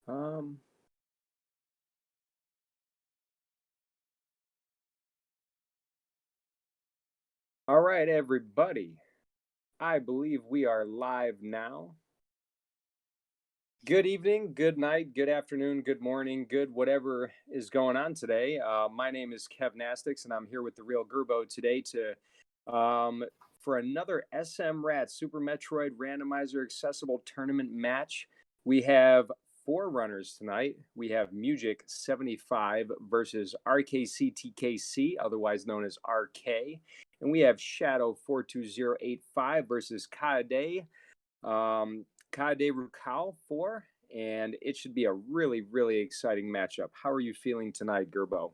Um, all right, everybody. I believe we are live now. Good evening, good night, good afternoon, good morning, good whatever is going on today. My name is Kev Nastix, and I'm here with the Real Gerbo today um, for another SMRAT Super Metroid Randomizer Accessible Tournament match. We have four runners tonight. We have Mugick75 versus rkctkc, otherwise known as RK, and we have Shadow42085 versus Kaede. Kaede Rukawa for, and it should be a really, really exciting matchup. How are you feeling tonight, Gerbo?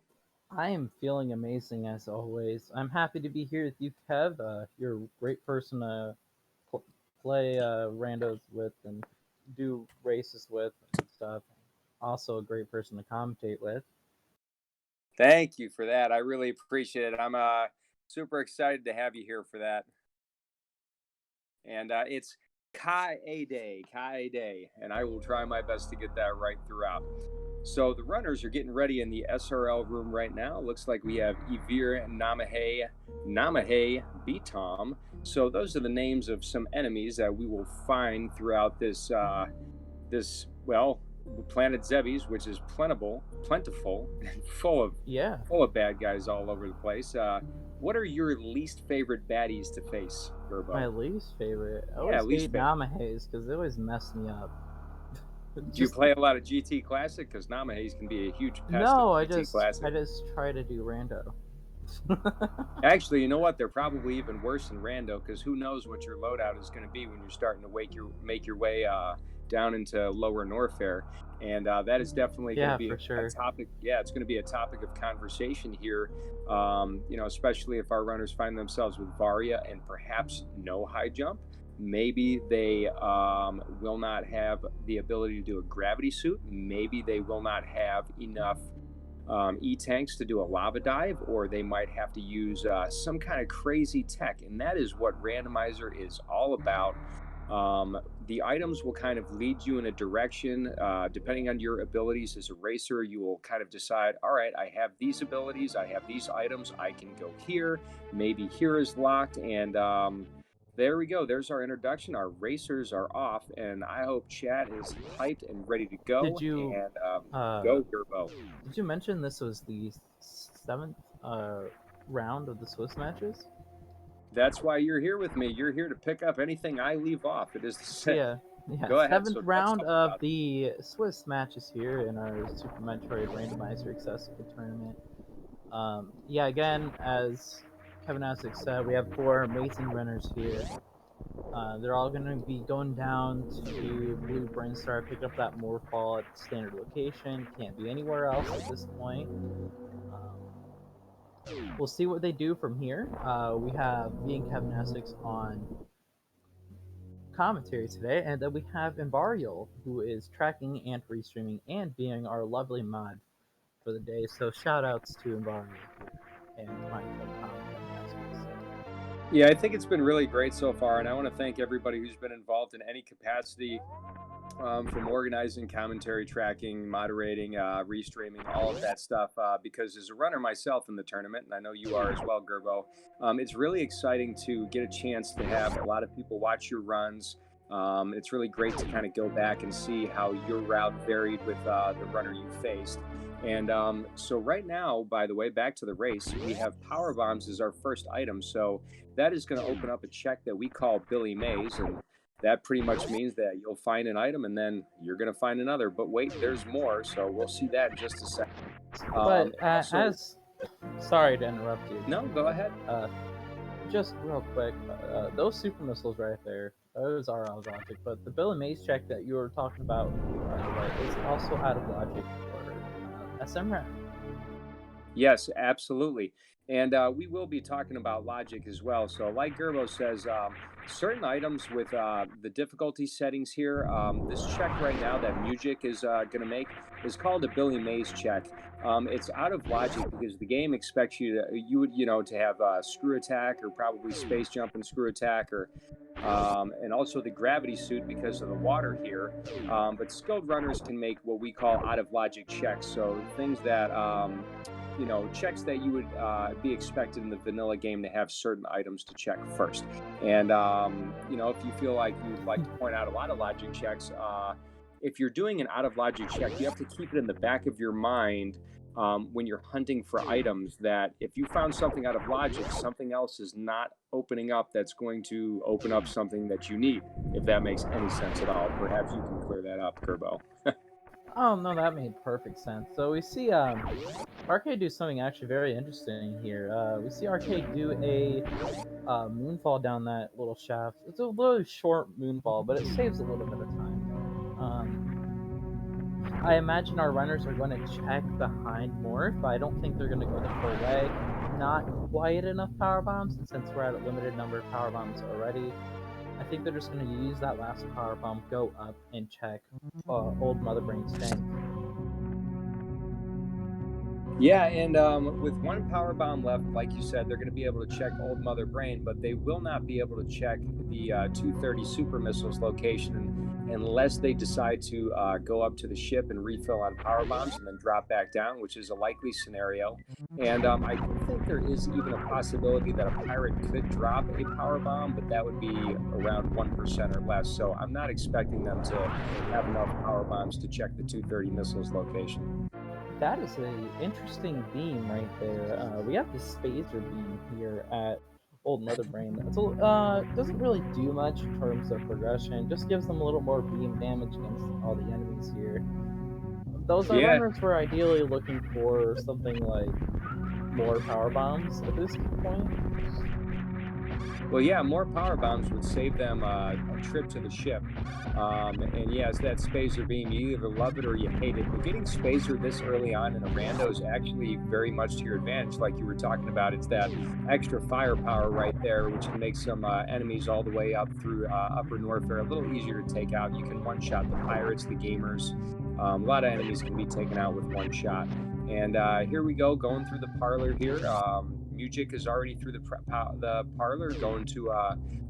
I am feeling amazing as always. I'm happy to be here with you, Kev. You're a great person to pl- play randos with and do races with and stuff. Also, a great person to commentate with. Thank you for that. I really appreciate it. I'm super excited to have you here for that. And it's Kaede, Kaede, and I will try my best to get that right throughout. So the runners are getting ready in the SRL room right now. Looks like we have Ivir, Namahe, Betom. So those are the names of some enemies that we will find throughout this planet Zebes, which is plentiful, and Yeah, full of bad guys all over the place. What are your least favorite baddies to face, my Gerbo? least favorite. I Yeah, always least hate favorite. Namahays because they always mess me up. Do you Just play a lot of GT Classic? Because Namaha's can be a huge pest in no, I GT just I Classic. just try to do rando. Actually, you know what? They're probably even worse than Rando because who knows what your loadout is going to be when you're starting to make your way down into lower Norfair, and that is definitely going to Yeah, be for a sure. topic. Yeah, it's going to be a topic of conversation here. Especially if our runners find themselves with Varia and perhaps no high jump. Maybe they will not have the ability to do a gravity suit. Maybe they will not have enough e-tanks to do a lava dive, or they might have to use some kind of crazy tech, and that is what randomizer is all about. The items will kind of lead you in a direction. Depending on your abilities as a racer, you will kind of decide, all right, I have these abilities, I have these items, I can go here, maybe here is locked, and there we go. There's our introduction. Our racers are off, and I hope chat is hyped and ready to Did go. you And uh go, Gerbo. did you mention this was the seventh round of the Swiss matches? That's why you're here with me. You're here to pick up anything I leave off. It is the set. Yeah, yeah, Go ahead. seventh So let's round talk of about it. the Swiss matches here in our Super Metroid Randomizer Accessible Tournament. Yeah, again, as Kevin Essex said, we have four amazing runners here. They're all going to be going down to Blue Brainstar, pick up that Morphball at standard location. Can't be anywhere else at this point. We'll see what they do from here. We have me and Kevin Essex on commentary today, and then we have Embarial, who is tracking and restreaming and being our lovely mod for the day. So shout outs to Embarial here and my co-comment. Yeah, I think it's been really great so far, and I want to thank everybody who's been involved in any capacity, from organizing, commentary, tracking, moderating, restreaming, all of that stuff. Because as a runner myself in the tournament, and I know you are as well, Gerbo, it's really exciting to get a chance to have a lot of people watch your runs. It's really great to kind of go back and see how your route varied with the runner you faced. And so right now, by the way, back to the race, we have power bombs as our first item. So that is going to open up a check that we call Billy Mays, and that pretty much means that you'll find an item and then you're going to find another. But wait, there's more. So we'll see that in just a second. But And also, as sorry to interrupt you, no, go ahead. uh, just real quick, those super missiles right there, those are out of logic. But the Bill and Maze check that you were talking about is also out of logic for SMRAT. Yes, absolutely. And we will be talking about logic as well. So, like Gerbo says, certain items with the difficulty settings here. This check right now that Mugick is going to make is called a Billy Mays check. It's out of logic because the game expects you would, to have screw attack or probably space jump and screw attack and also the gravity suit because of the water here. But skilled runners can make what we call out of logic checks. So things that, checks that you would be expected in the vanilla game to have certain items to check first. And, if you feel like you'd like to point out a lot of logic checks, if you're doing an out of logic check, you have to keep it in the back of your mind when you're hunting for items that if you found something out of logic, something else is not opening up that's going to open up something that you need, if that makes any sense at all. Perhaps you can clear that up, Kerbo. Oh no, that made perfect sense. So we see Arcade do something actually very interesting here. We see Arcade do a moonfall down that little shaft. It's a little short moonfall, but it saves a little bit of time. I imagine our runners are going to check behind Morph, but I don't think they're going to go the full way. Not quite enough power bombs, and since we're at a limited number of power bombs already, I think they're just going to use that last power bomb, go up, and check Old Mother Brain's tank. Yeah, and with one power bomb left, like you said, they're going to be able to check Old Mother Brain, but they will not be able to check the 230 super missiles location unless they decide to go up to the ship and refill on power bombs and then drop back down, which is a likely scenario. And I do think there is even a possibility that a pirate could drop a power bomb, but that would be around 1% or less. So I'm not expecting them to have enough power bombs to check the 230 missiles location. That is an interesting beam right there. We have this spacer beam here at Old Mother Brain. It's doesn't really do much in terms of progression. Just gives them a little more beam damage against all the enemies here. Those runners were ideally looking for something like more power bombs at this point. Well, yeah, more power bombs would save them a trip to the ship. And yes, that spacer beam, you either love it or you hate it. But getting spacer this early on in a rando is actually very much to your advantage. Like you were talking about, it's that extra firepower right there, which can make some enemies all the way up through Upper Norfair a little easier to take out. You can one-shot the pirates, the gamers. A lot of enemies can be taken out with one shot. And here we go, going through the parlor here. Mugick is already through the parlor, going to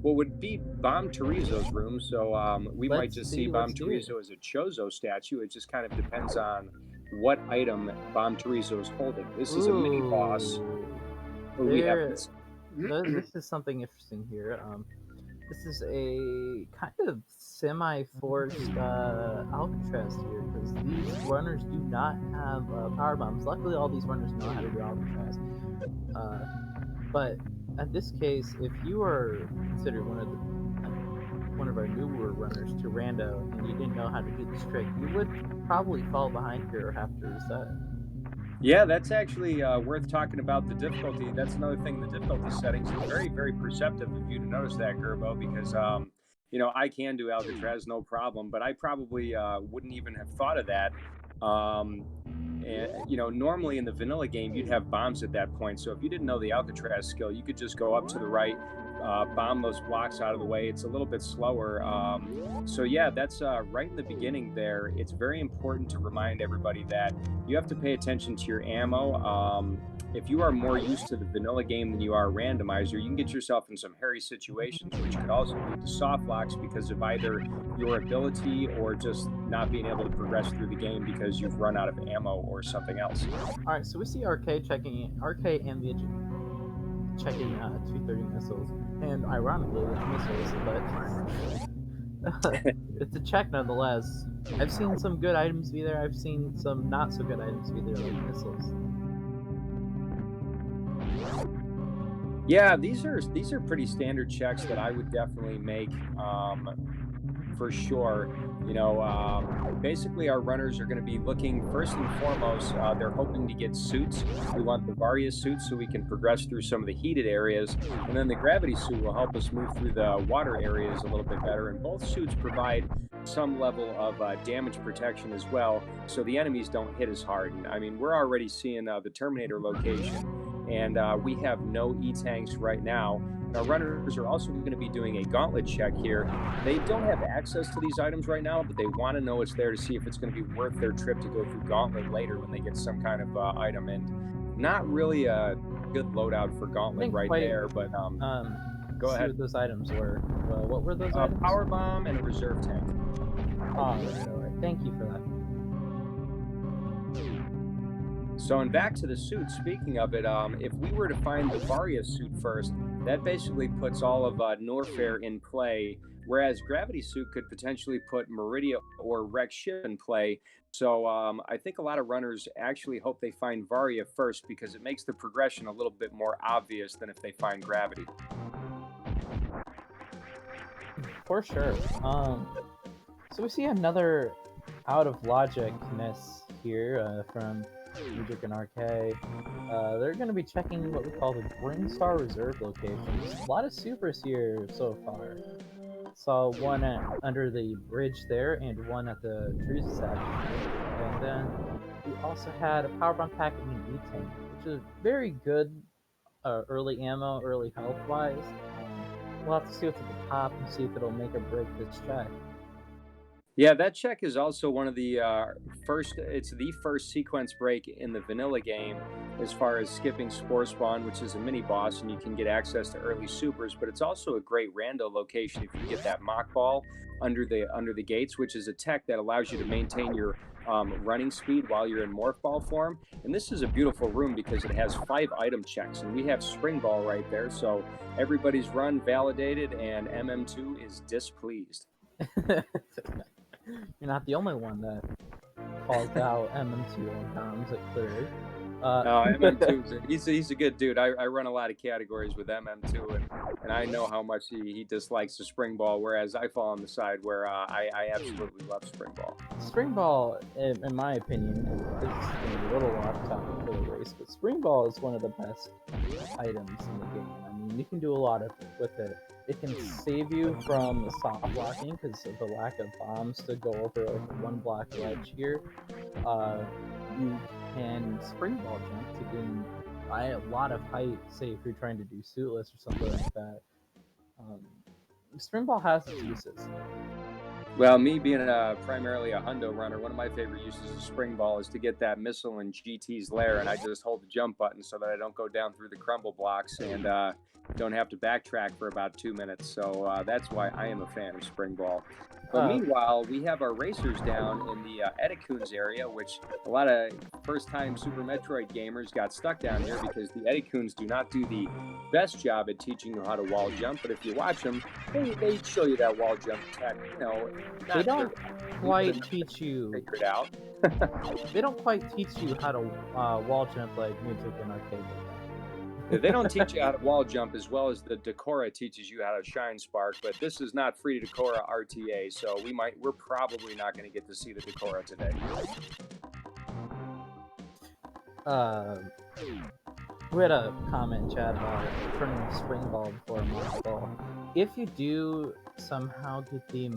what would be Bomb Terizo's room. So we might just see Bomb Terizo as a Chozo statue. It just kind of depends on what item Bomb Terizo is holding. This is a mini boss. We have this. This is something interesting here. This is a kind of semi-forced Alcatraz here, because these runners do not have power bombs. Luckily, all these runners know how to do Alcatraz. But in this case, if you are considered one of our newer runners to rando and you didn't know how to do this trick, you would probably fall behind here or have to reset. Yeah, that's actually worth talking about the difficulty. That's another thing. The difficulty settings are very, very perceptive of you to notice that, Gerbo, because I can do Alcatraz no problem, but I probably wouldn't even have thought of that. And normally in the vanilla game, you'd have bombs at that point. So if you didn't know the Alcatraz skill, you could just go up to the right, bomb those blocks out of the way. It's a little bit slower. So yeah, that's right in the beginning there. It's very important to remind everybody that you have to pay attention to your ammo. If you are more used to the vanilla game than you are a randomizer, you can get yourself in some hairy situations, which could also lead to soft locks because of either your ability or just not being able to progress through the game because you've run out of ammo or something else. All right, so we see Arcade and Mugick checking 230 missiles, and ironically missiles, but it's a check nonetheless. I've seen some good items be there. I've seen some not so good items be there, like missiles. Yeah, these are pretty standard checks that I would definitely make for sure. Basically our runners are going to be looking first and foremost. They're hoping to get suits. We want the Varia suits so we can progress through some of the heated areas, and then the gravity suit will help us move through the water areas a little bit better. And both suits provide some level of damage protection as well, so the enemies don't hit as hard. And I mean, we're already seeing the Terminator location. And we have no E-tanks right now. Our runners are also going to be doing a gauntlet check here. They don't have access to these items right now, but they want to know it's there to see if it's going to be worth their trip to go through gauntlet later when they get some kind of item. And not really a good loadout for gauntlet right there, but go see ahead. what those items were. What were those items? Power bomb and a reserve tank. All right. Thank you for that. So, and back to the suit, speaking of it, if we were to find the Varia suit first, that basically puts all of Norfair in play, whereas Gravity suit could potentially put Meridia or Rex Ship in play. So I think a lot of runners actually hope they find Varia first because it makes the progression a little bit more obvious than if they find Gravity. For sure. So we see another out of logicness here from Mugick and RK. They're going to be checking what we call the Bringstar Reserve locations. A lot of supers here so far. Saw one under the bridge there and one at the Druze statue. And then we also had a power bomb pack in the E-Tank, which is very good early ammo, early health-wise. We'll have to see what's at the top and see if it'll make or break this check. Yeah, that check is also one of the it's the first sequence break in the vanilla game as far as skipping Spore Spawn, which is a mini boss, and you can get access to early supers, but it's also a great rando location if you get that mock ball under the gates, which is a tech that allows you to maintain your running speed while you're in morph ball form. And this is a beautiful room because it has 5 item checks, and we have spring ball right there, so everybody's run validated, and MM2 is displeased. You're not the only one that calls out MM2 on comms, it clearly. No, MM2, he's a good dude. I run a lot of categories with MM2, and I know how much he dislikes the spring ball, whereas I fall on the side where I absolutely love spring ball. Spring ball, in my opinion, this is a little off topic for the race, but spring ball is one of the best items in the game. I mean, you can do a lot with it. It can save you from soft blocking because of the lack of bombs to go over like a 1 block ledge here. You can spring ball jump to gain a lot of height, say if you're trying to do suitless or something like that. Spring ball has its uses. Well, me being primarily a hundo runner, one of my favorite uses of spring ball is to get that missile in GT's lair, and I just hold the jump button so that I don't go down through the crumble blocks and don't have to backtrack for about 2 minutes. So that's why I am a fan of spring ball. But meanwhile, we have our racers down in the Edikuns area, which a lot of first-time Super Metroid gamers got stuck down here because the Edikuns do not do the best job at teaching you how to wall jump. But if you watch them, they show you that wall jump tech. You know, they don't quite teach you. Figure it out. They don't quite teach you how to wall jump like Mugick and RK did. They don't teach you how to wall jump as well as the Decora teaches you how to shine spark, but this is not free Decora RTA, so we're probably not going to get to see the Decora today. We had a comment in chat about turning a spring ball before a mock ball. If you do somehow get the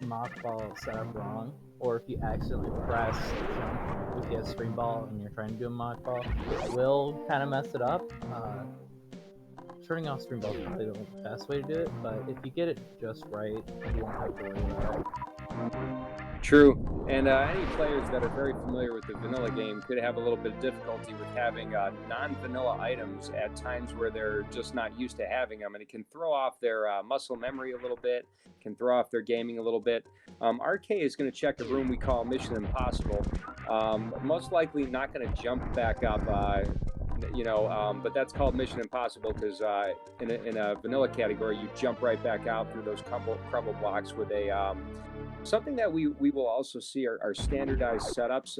mock ball set up wrong, or if you accidentally press jump if you have spring ball and you're trying to do a mock ball, it will kind of mess it up. Turning off spring ball is probably the best way to do it, but if you get it just right, you won't have to worry about it. True, and any players that are very familiar with the vanilla game could have a little bit of difficulty with having non-vanilla items at times where they're just not used to having them, and it can throw off their muscle memory a little bit, can throw off their gaming a little bit. RK is going to check a room we call Mission Impossible. Most likely not going to jump back up, but that's called Mission Impossible because in a vanilla category, you jump right back out through those crumble blocks with a... Something that we will also see are standardized setups,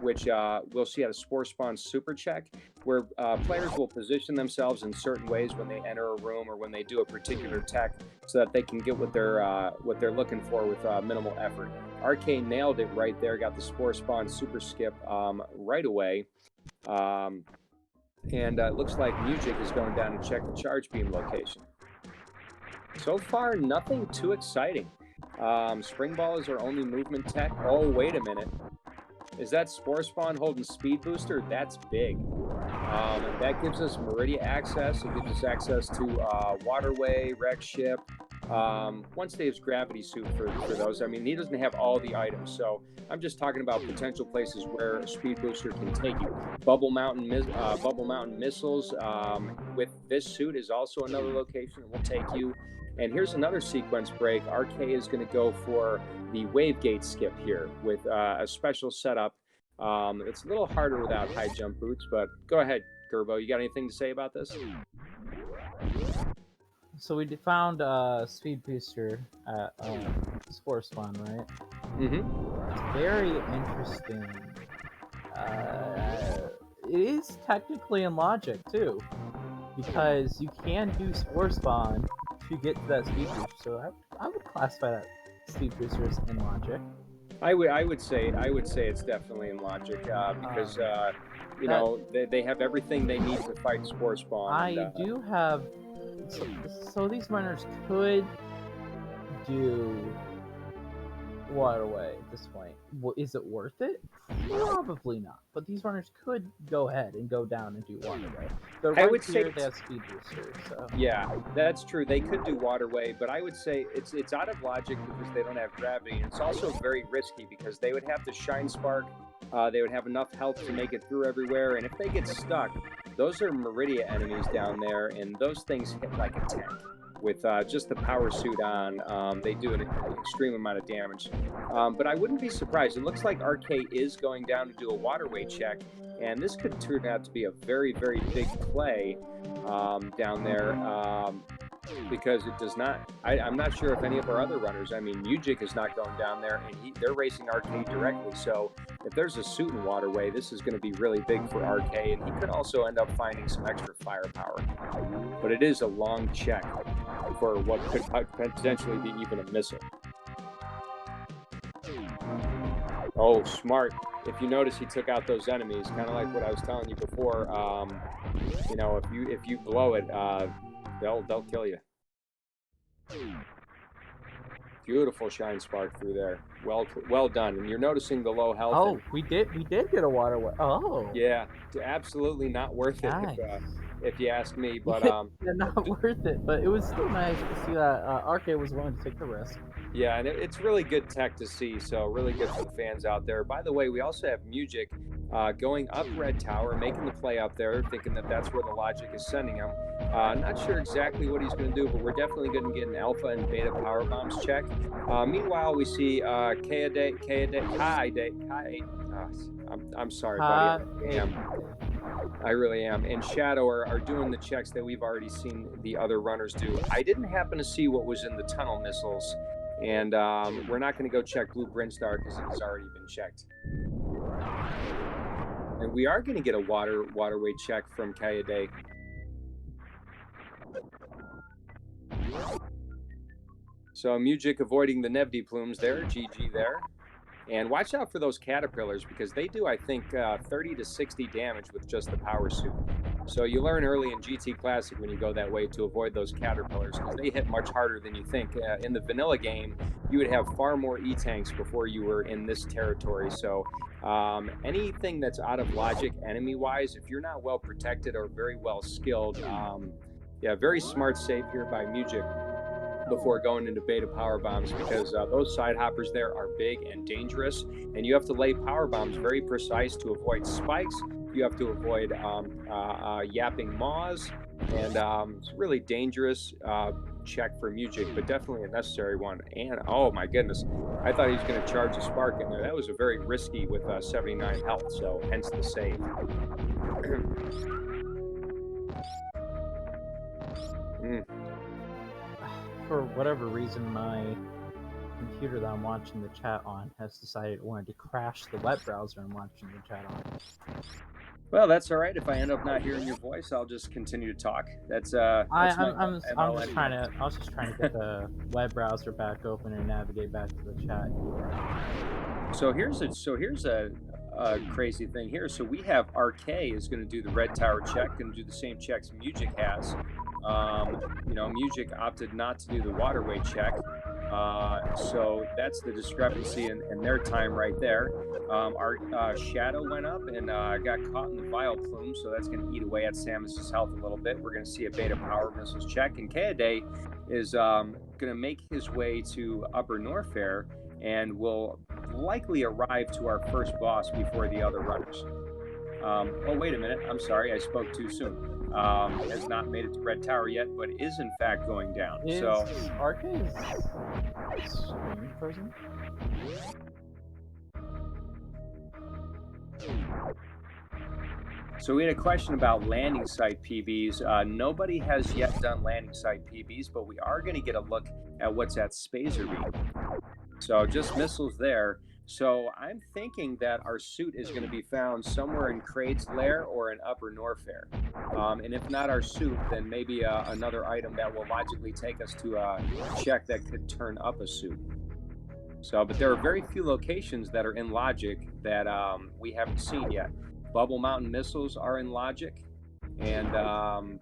which we'll see at a Spore Spawn super check, where players will position themselves in certain ways when they enter a room or when they do a particular tech, so that they can get what they're looking for with minimal effort. RK nailed it right there, got the Spore Spawn super skip right away, and it looks like Mugick is going down to check the charge beam location. So far, nothing too exciting. Spring ball is our only movement tech. Oh, wait a minute. Is that Spore Spawn holding speed booster? That's big. That gives us Meridia access. It gives us access to waterway, wreck ship. Once they have gravity suit for those. I mean, he doesn't have all the items, so I'm just talking about potential places where a speed booster can take you. Bubble Mountain missiles with this suit is also another location that will take you. And here's another sequence break. RK is going to go for the wave gate skip here with a special setup. It's a little harder without high jump boots, but go ahead, Gerbo. You got anything to say about this? So we found a speed booster at Spore Spawn, right? Mm-hmm. It's very interesting. It is technically in logic too, because you can do Spore Spawn to get to that speed booster. So I would classify that speed booster as in logic. I would say it's definitely in logic because you know they have everything they need to fight Spore Spawn. I do have so these runners could do waterway at this point. Is it worth it? Probably not. But these runners could go ahead and go down and do waterway. They're right, I would say they have speed boosters. So. Yeah, that's true. They could do waterway, but I would say it's out of logic because they don't have gravity. And it's also very risky because they would have to shine spark. They would have enough health to make it through everywhere. And if they get stuck, those are Meridia enemies down there, and those things hit like a tank. With just the power suit on, they do an extreme amount of damage. But I wouldn't be surprised. It looks like RK is going down to do a waterway check, and this could turn out to be a very, very big play down there because it does not. I'm not sure if any of our other runners. I mean, Mugick is not going down there, and they're racing RK directly. So if there's a suit in waterway, this is going to be really big for RK, and he could also end up finding some extra firepower. But it is a long check for what could potentially be even a missile. Oh, smart. If you notice, he took out those enemies, kind of like what I was telling you before. You know, if you blow it, they'll kill you. Beautiful shine spark through there. Well done. And you're noticing the low health. Oh, we did get a waterway. Oh. Yeah, absolutely not worth it. Nice. If you ask me, but yeah, not worth it. But it was still nice to see that RK was willing to take the risk. Yeah, and it's really good tech to see. So really good for the fans out there. By the way, we also have Mugick going up Red Tower, making the play up there, thinking that that's where the logic is sending him. Not sure exactly what he's going to do, but we're definitely going to get an alpha and beta power bombs check. Meanwhile, we see Kaede. I'm sorry, buddy. I really am. And Shadow are doing the checks that we've already seen the other runners do. I didn't happen to see what was in the tunnel missiles, and we're not going to go check Blue Brinstar because it has already been checked. And we are going to get a waterway check from Kaede. So Mugick avoiding the Nevdi plumes there, GG there. And watch out for those caterpillars because they do, I think, 30 to 60 damage with just the power suit. So you learn early in GT Classic when you go that way to avoid those caterpillars because they hit much harder than you think. In the vanilla game, you would have far more E-tanks before you were in this territory. So anything that's out of logic enemy-wise, if you're not well protected or very well skilled, yeah, very smart save here by Mugick before going into beta power bombs because those side hoppers there are big and dangerous, and you have to lay power bombs very precise to avoid spikes. You have to avoid yapping maws, and it's a really dangerous check for Mugick, but definitely a necessary one. And oh my goodness, I thought he was going to charge a spark in there. That was a very risky with 79 health, so hence the save. For whatever reason, my computer that I'm watching the chat on has decided it wanted to crash the web browser I'm watching the chat on. Well, that's all right. If I end up not hearing your voice, I'll just continue to talk. I was just trying to get the web browser back open and navigate back to the chat. So here's a crazy thing here. So we have RK is going to do the red tower check and do the same checks Mugick has. You know, Mugick opted not to do the waterway check. So that's the discrepancy in their time right there. Our Shadow went up and got caught in the Vile Plume, so that's going to eat away at Samus's health a little bit. We're going to see a Beta Power Missiles check, and Kaede is going to make his way to Upper Norfair and will likely arrive to our first boss before the other runners. Oh, wait a minute. I'm sorry. I spoke too soon. Has not made it to Red Tower yet, but is in fact going down. Is so Arcade's screen frozen? So we had a question about landing site PBs. Nobody has yet done landing site PBs, but we are going to get a look at what's at Spacer Beam. So just missiles there. So I'm thinking that our suit is going to be found somewhere in Kraid's lair or in Upper Norfair. And if not our suit, then maybe another item that will logically take us to a check that could turn up a suit. So, but there are very few locations that are in logic that we haven't seen yet. Bubble Mountain missiles are in logic, and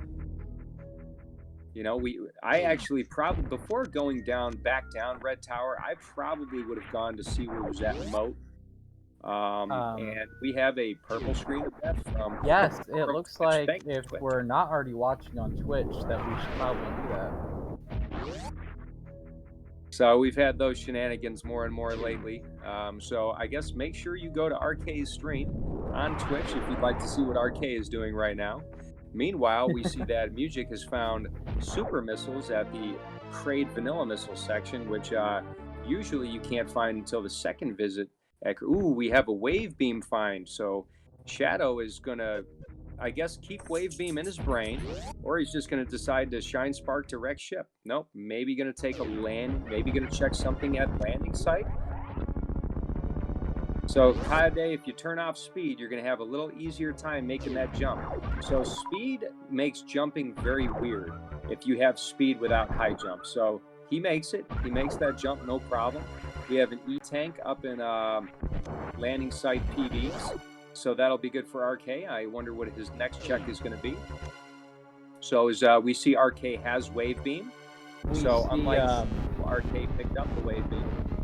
you know, I actually probably, before going back down Red Tower, I probably would have gone to see what was at Moat. And we have a purple screen of death from. Yes, it looks like if Twitch. we're not already watching on Twitch, that we should probably do that. So we've had those shenanigans more and more lately. So I guess make sure you go to RK's stream on Twitch if you'd like to see what RK is doing right now. Meanwhile, we see that Mugick has found super missiles at the Kraid vanilla missile section, which usually you can't find until the second visit. Ooh, we have a wave beam find. So Shadow is going to, I guess, keep wave beam in his brain, or he's just going to decide to shine spark to wreck ship. Nope, maybe going to take a land, maybe going to check something at landing site. So Kaede, if you turn off speed, you're going to have a little easier time making that jump. So speed makes jumping very weird if you have speed without high jump. So he makes it. He makes that jump, no problem. We have an E-tank up in landing site PVs. So that'll be good for RK. I wonder what his next check is going to be. So as we see RK has wave beam. So unlike RK picked up the wave beam.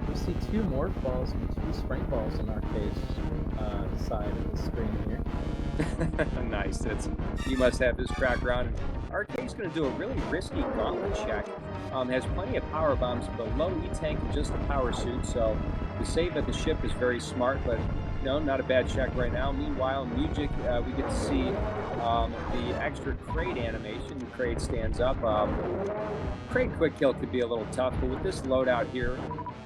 We see 2 morph balls and 2 spring balls on RK's side of the screen here. Nice. You must have his crack around. RK's going to do a really risky gauntlet check. Has plenty of power bombs, but low E-tank and just the power suit. So the save at the ship is very smart, but no, not a bad check right now. Meanwhile, Mugick, we get to see the extra Kraid animation. Kraid stands up. Kraid quick kill could be a little tough, but with this loadout here,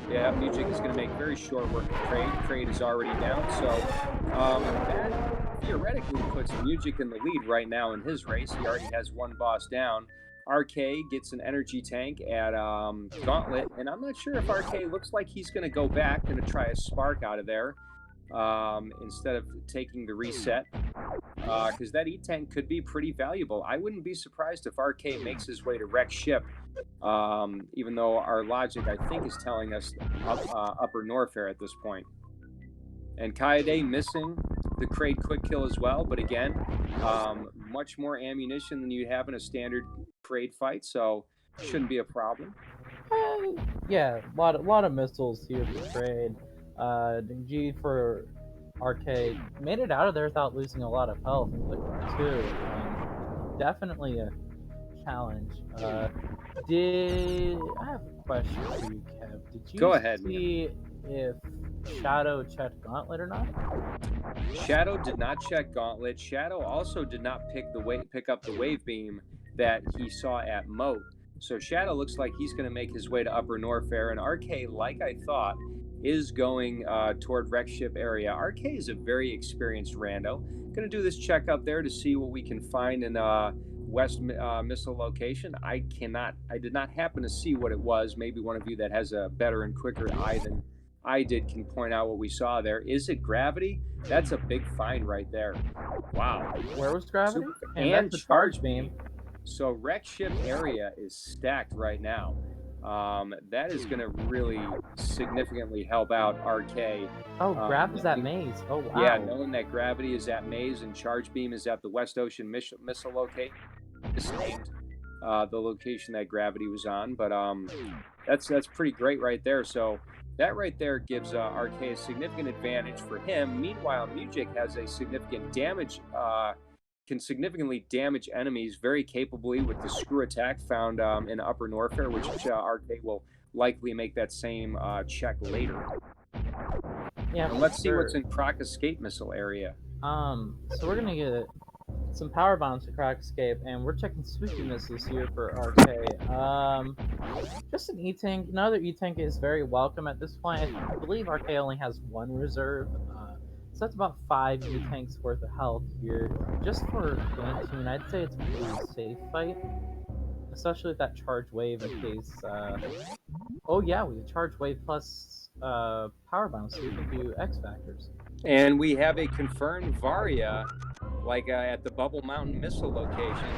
yeah, Mugick is going to make very short work of Kraid. Kraid is already down, so that theoretically puts Mugick in the lead right now in his race. He already has 1 boss down. RK gets an energy tank at Gauntlet, and I'm not sure if RK looks like he's going to go back, going to try a spark out of there instead of taking the reset, because that E-tank could be pretty valuable. I wouldn't be surprised if RK makes his way to wreck ship, even though our logic, I think, is telling us Upper Norfair at this point. And Kaede missing the Kraid quick kill as well, but again, much more ammunition than you'd have in a standard Kraid fight, so shouldn't be a problem. Yeah, a lot of missiles here for Kraid. G for RK made it out of there without losing a lot of health, too. Definitely a challenge. I have a question for you, Kev. Did you Go ahead, see if Shadow checked Gauntlet or not? Shadow did not check Gauntlet. Shadow also did not pick up the wave beam that he saw at Moat. So Shadow looks like he's going to make his way to Upper Norfair, and RK, like I thought, is going toward wreck ship area. RK is a very experienced rando. Going to do this check up there to see what we can find in West Missile location. I did not happen to see what it was. Maybe one of you that has a better and quicker eye than I did can point out what we saw there. Is it gravity? That's a big find right there. Wow. Where was gravity? And charge beam. So wreck ship area is stacked right now. That is going to really significally help out RK. Oh, Grav is at Maze. Oh, wow. Yeah, knowing that gravity is at Maze and charge beam is at the West Ocean missile location. Just named the location that gravity was on. But that's pretty great right there. So that right there gives RK a significant advantage for him. Meanwhile, Mugick has a significant damage, can significantly damage enemies very capably with the screw attack found in Upper Norfair, which RK will likely make that same check later. Yeah, And let's see what's sure. in Croc Escape Missile area. So we're gonna get some power bombs to crack escape, and we're checking spooky missiles here for RK. Just an E-tank. Another E-tank is very welcome at this point. I believe RK only has one reserve, so that's about 5 E-tanks worth of health here. Just for Phantoon, I'd say it's a pretty safe fight, especially with that charge wave in case. Oh yeah, we have charge wave plus power bombs, so we can do X factors. And we have a confirmed Varia, like at the Bubble Mountain missile location.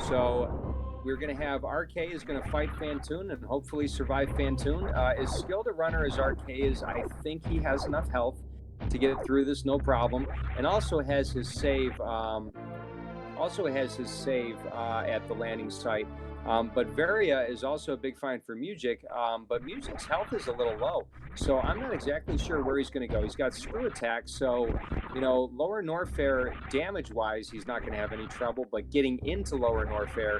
So we're going to have RK is going to fight Phantoon and hopefully survive Phantoon. As skilled a runner as RK is, I think he has enough health to get through this, no problem. And also has his save. At the landing site. But Varia is also a big find for Mugick, but Mugick's health is a little low. So I'm not exactly sure where he's going to go. He's got screw attack, so, Lower Norfair damage-wise, he's not going to have any trouble, but getting into Lower Norfair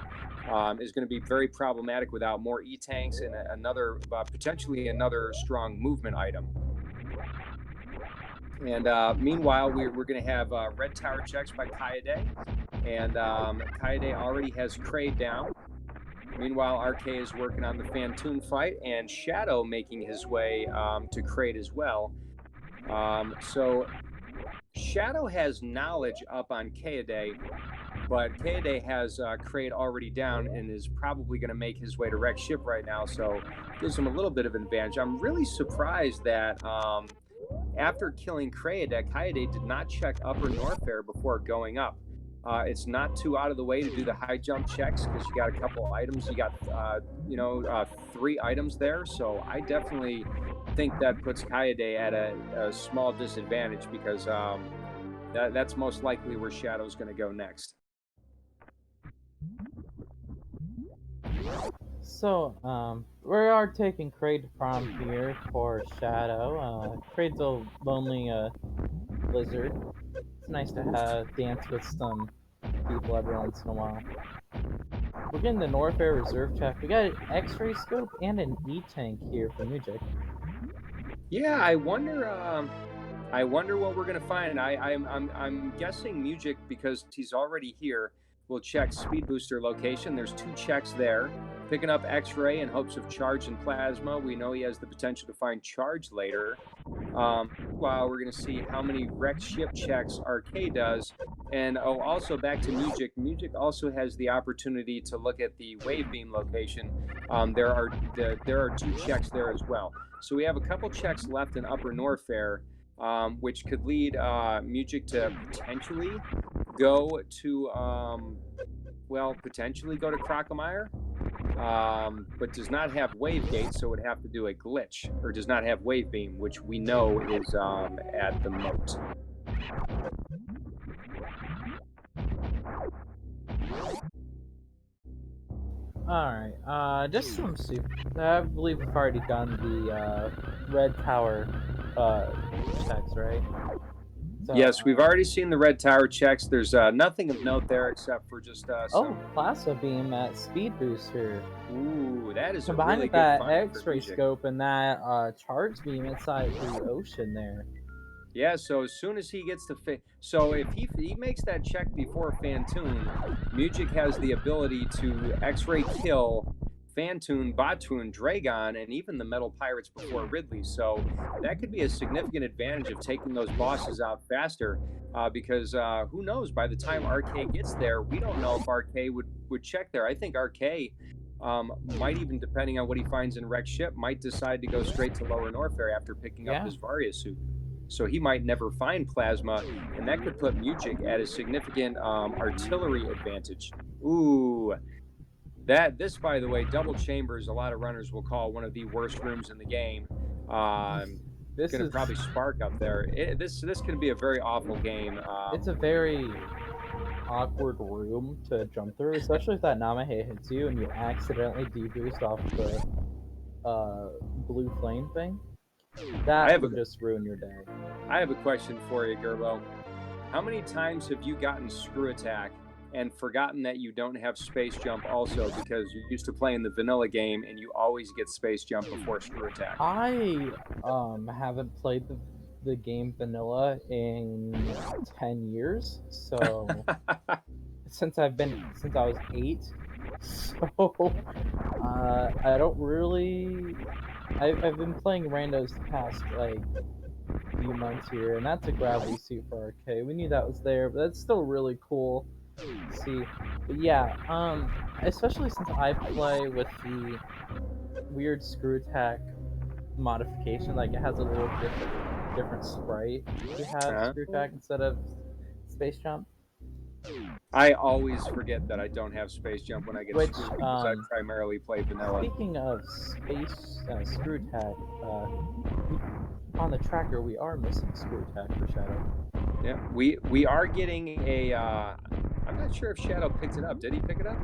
is going to be very problematic without more E-tanks and potentially another strong movement item. And meanwhile, we're going to have red tower checks by Kaede, and Kaede already has Kraid down. Meanwhile, RK is working on the Phantoon fight, and Shadow making his way to Kraid as well. So Shadow has knowledge up on Kaede, but Kaede has Kraid already down and is probably going to make his way to wreck ship right now, so gives him a little bit of an advantage. I'm really surprised that after killing Kraid, that Kaede did not check Upper Norfair before going up. It's not too out of the way to do the high jump checks because you got a couple items. You got 3 items there, so I definitely think that puts Kaede at a small disadvantage because that's most likely where Shadow's going to go next. So, we are taking Kraid to prom here for Shadow. Kraid's a lonely lizard. It's nice to dance with some people every once in a while. We're getting the Norfair reserve check. We got an X-ray scope and an E-tank here for Mugick. Yeah, I wonder what we're gonna find. I'm guessing Mugick, because he's already here, will check speed booster location. There's 2 checks there. Picking up X-ray in hopes of charge and plasma. We know he has the potential to find charge later. While we're gonna see how many wrecked ship checks RK does. And also back to Mugick. Mugick also has the opportunity to look at the wave beam location. There are 2 checks there as well. So we have a couple checks left in Upper Norfair, which could lead Mugick to potentially go to Crocomire, but does not have wave gate, so would have to do a glitch, or does not have wave beam, which we know is at the moat. Alright, just some soup. I believe we've already done the red tower checks, right? So, yes, we've already seen the red tower checks. There's nothing of note there except for just some... plasma beam at speed booster. Ooh, that is combined a really with that good find X-ray scope and that charge beam inside the ocean there. Yeah, so as soon as he gets to so if he makes that check before Phantoon, Mugick has the ability to X-ray kill Phantoon, Batoon, Dragon, and even the Metal Pirates before Ridley. So that could be a significant advantage of taking those bosses out faster, because who knows, by the time RK gets there, we don't know if RK would check there. I think RK might, even depending on what he finds in wrecked ship, might decide to go straight to Lower Norfair after picking up his Varia suit. So he might never find plasma, and that could put Mugick at a significant artillery advantage. Ooh, this, by the way, double chambers, a lot of runners will call one of the worst rooms in the game. This is going to probably spark up there. This could be a very awful game. It's a very awkward room to jump through, especially if that Namahe hits you and you accidentally deboost off the blue flame thing, I that have a, would just ruin your day. I have a question for you, Gerbo. How many times have you gotten screw attack and forgotten that you don't have space jump also because you're used to playing the vanilla game and you always get space jump before screw attack? I haven't played the game vanilla in 10 years, so since I was 8, so I don't really. I've been playing randos the past like few months here, and that's a gravity suit for RK. We knew that was there, but that's still really cool to see. But yeah, especially since I play with the weird screw attack modification, like it has a little different sprite to have Uh, screw attack instead of space jump. I always forget that I don't have space jump when I get Which screwed because I primarily play vanilla. speaking of space screw attack, on the tracker we are missing screw attack for Shadow. Yeah, we are getting a. I'm not sure if Shadow picked it up. Did he pick it up?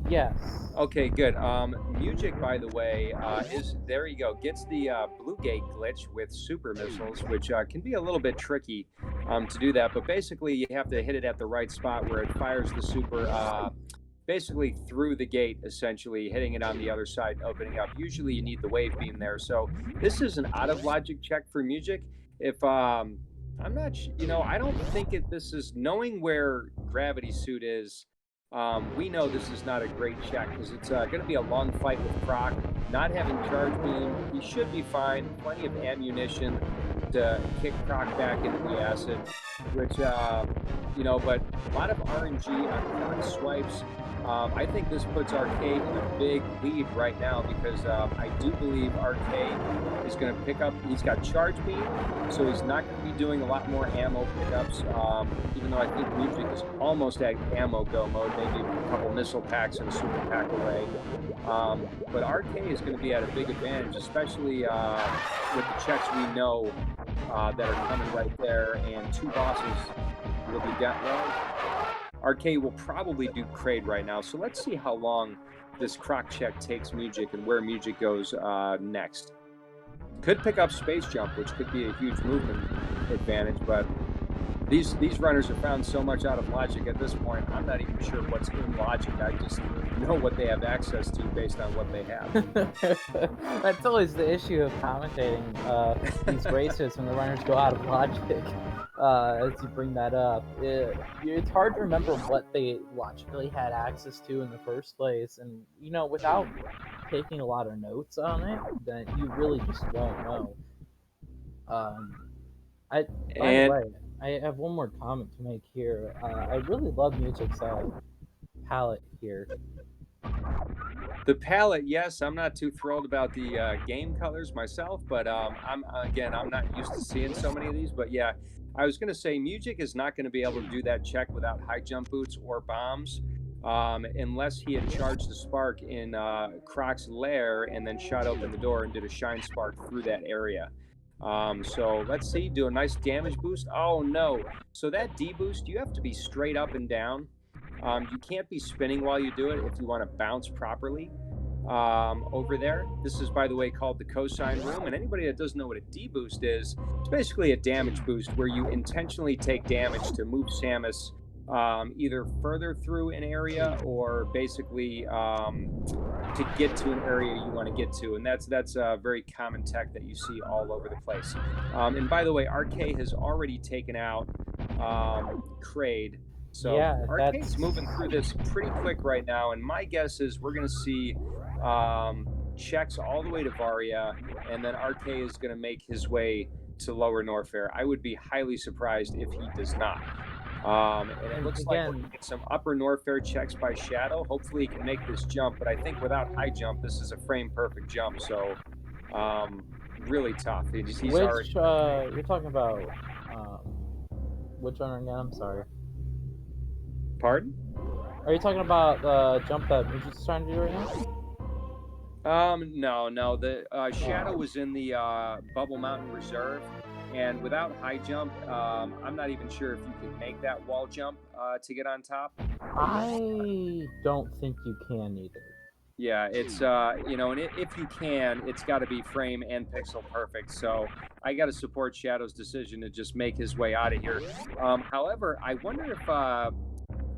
Yes. Okay, good. Mugick, by the way, is there you go. Gets the blue gate glitch with super missiles, which can be a little bit tricky to do that. But basically, you have to hit it at the right spot where it fires the super. Basically through the gate, essentially hitting it on the other side and opening up. Usually, you need the wave beam there. So this is an out of logic check for Mugick. If I'm not, I don't think this is knowing where gravity suit is. We know this is not a great check because it's going to be a long fight with Croc. Not having charge beam, he should be fine. Plenty of ammunition to kick Croc back into the acid, which, but a lot of RNG on Croc swipes. I think this puts RK in a big lead right now because I do believe RK is going to pick up. He's got charge beam, so he's not going to be doing a lot more ammo pickups. Even though I think Mugick is almost at ammo go mode, maybe a couple missile packs and a super pack away. But RK is going to be at a big advantage, especially with the checks we know that are coming right there, and 2 bosses will be down. Well, RK will probably do Kaede right now, so let's see how long this Croc check takes Mugick and where Mugick goes next. Could pick up space jump, which could be a huge movement advantage, but these runners have found so much out of logic at this point. I'm not even sure what's in logic. I just know what they have access to based on what they have. That's always the issue of commentating these races when the runners go out of logic. As you bring that up, it's hard to remember what they logically had access to in the first place, and without taking a lot of notes on it, then you really just won't know. By the way, I have one more comment to make here. I really love Mugick's palette here. The palette, yes, I'm not too thrilled about the game colors myself, but I'm not used to seeing so many of these. But yeah, I was going to say Mugick is not going to be able to do that check without high jump boots or bombs, unless he had charged the spark in Croc's lair and then shot open the door and did a shine spark through that area. So let's see, do a nice damage boost. Oh no! So that D boost, you have to be straight up and down. You can't be spinning while you do it if you want to bounce properly over there. This is, by the way, called the cosine room. And anybody that doesn't know what a D-boost is, it's basically a damage boost where you intentionally take damage to move Samus either further through an area or basically to get to an area you want to get to. And that's a very common tech that you see all over the place. And by the way, RK has already taken out Kaede. So yeah, Arcade's moving through this pretty quick right now, and my guess is we're going to see checks all the way to Varia, and then RK is going to make his way to Lower Norfair. I would be highly surprised if he does not. And it looks like we're going to get some Upper Norfair checks by Shadow. Hopefully he can make this jump, but I think without high jump, this is a frame-perfect jump, so really tough. You're talking about which runner again? I'm sorry. Pardon? Are you talking about the jump that Mugick's trying to do right now? No. The Shadow was in the Bubble Mountain Reserve, and without high jump, I'm not even sure if you can make that wall jump to get on top. I don't think you can either. Yeah, it's you know, and if you can, it's got to be frame and pixel perfect. So I got to support Shadow's decision to just make his way out of here. However, I wonder if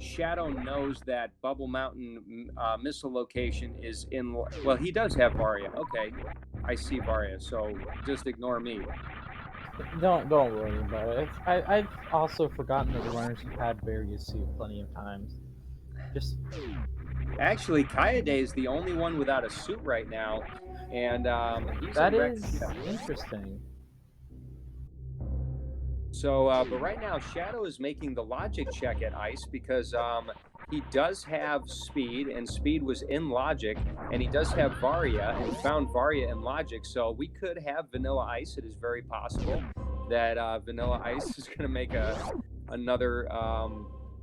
Shadow knows that Bubble Mountain missile location is in. Well, he does have Varia. Okay, I see Varia. So just ignore me. Don't worry about it. I've also forgotten that the runners have had various suit plenty of times. Just Actually, Kaede is the only one without a suit right now, and he's that in Rex. is interesting. So, but right now, Shadow is making the logic check at Ice because he does have speed, and speed was in logic, and he does have Varia, and found Varia in logic. So we could have Vanilla Ice. It is very possible that Vanilla Ice is going to make another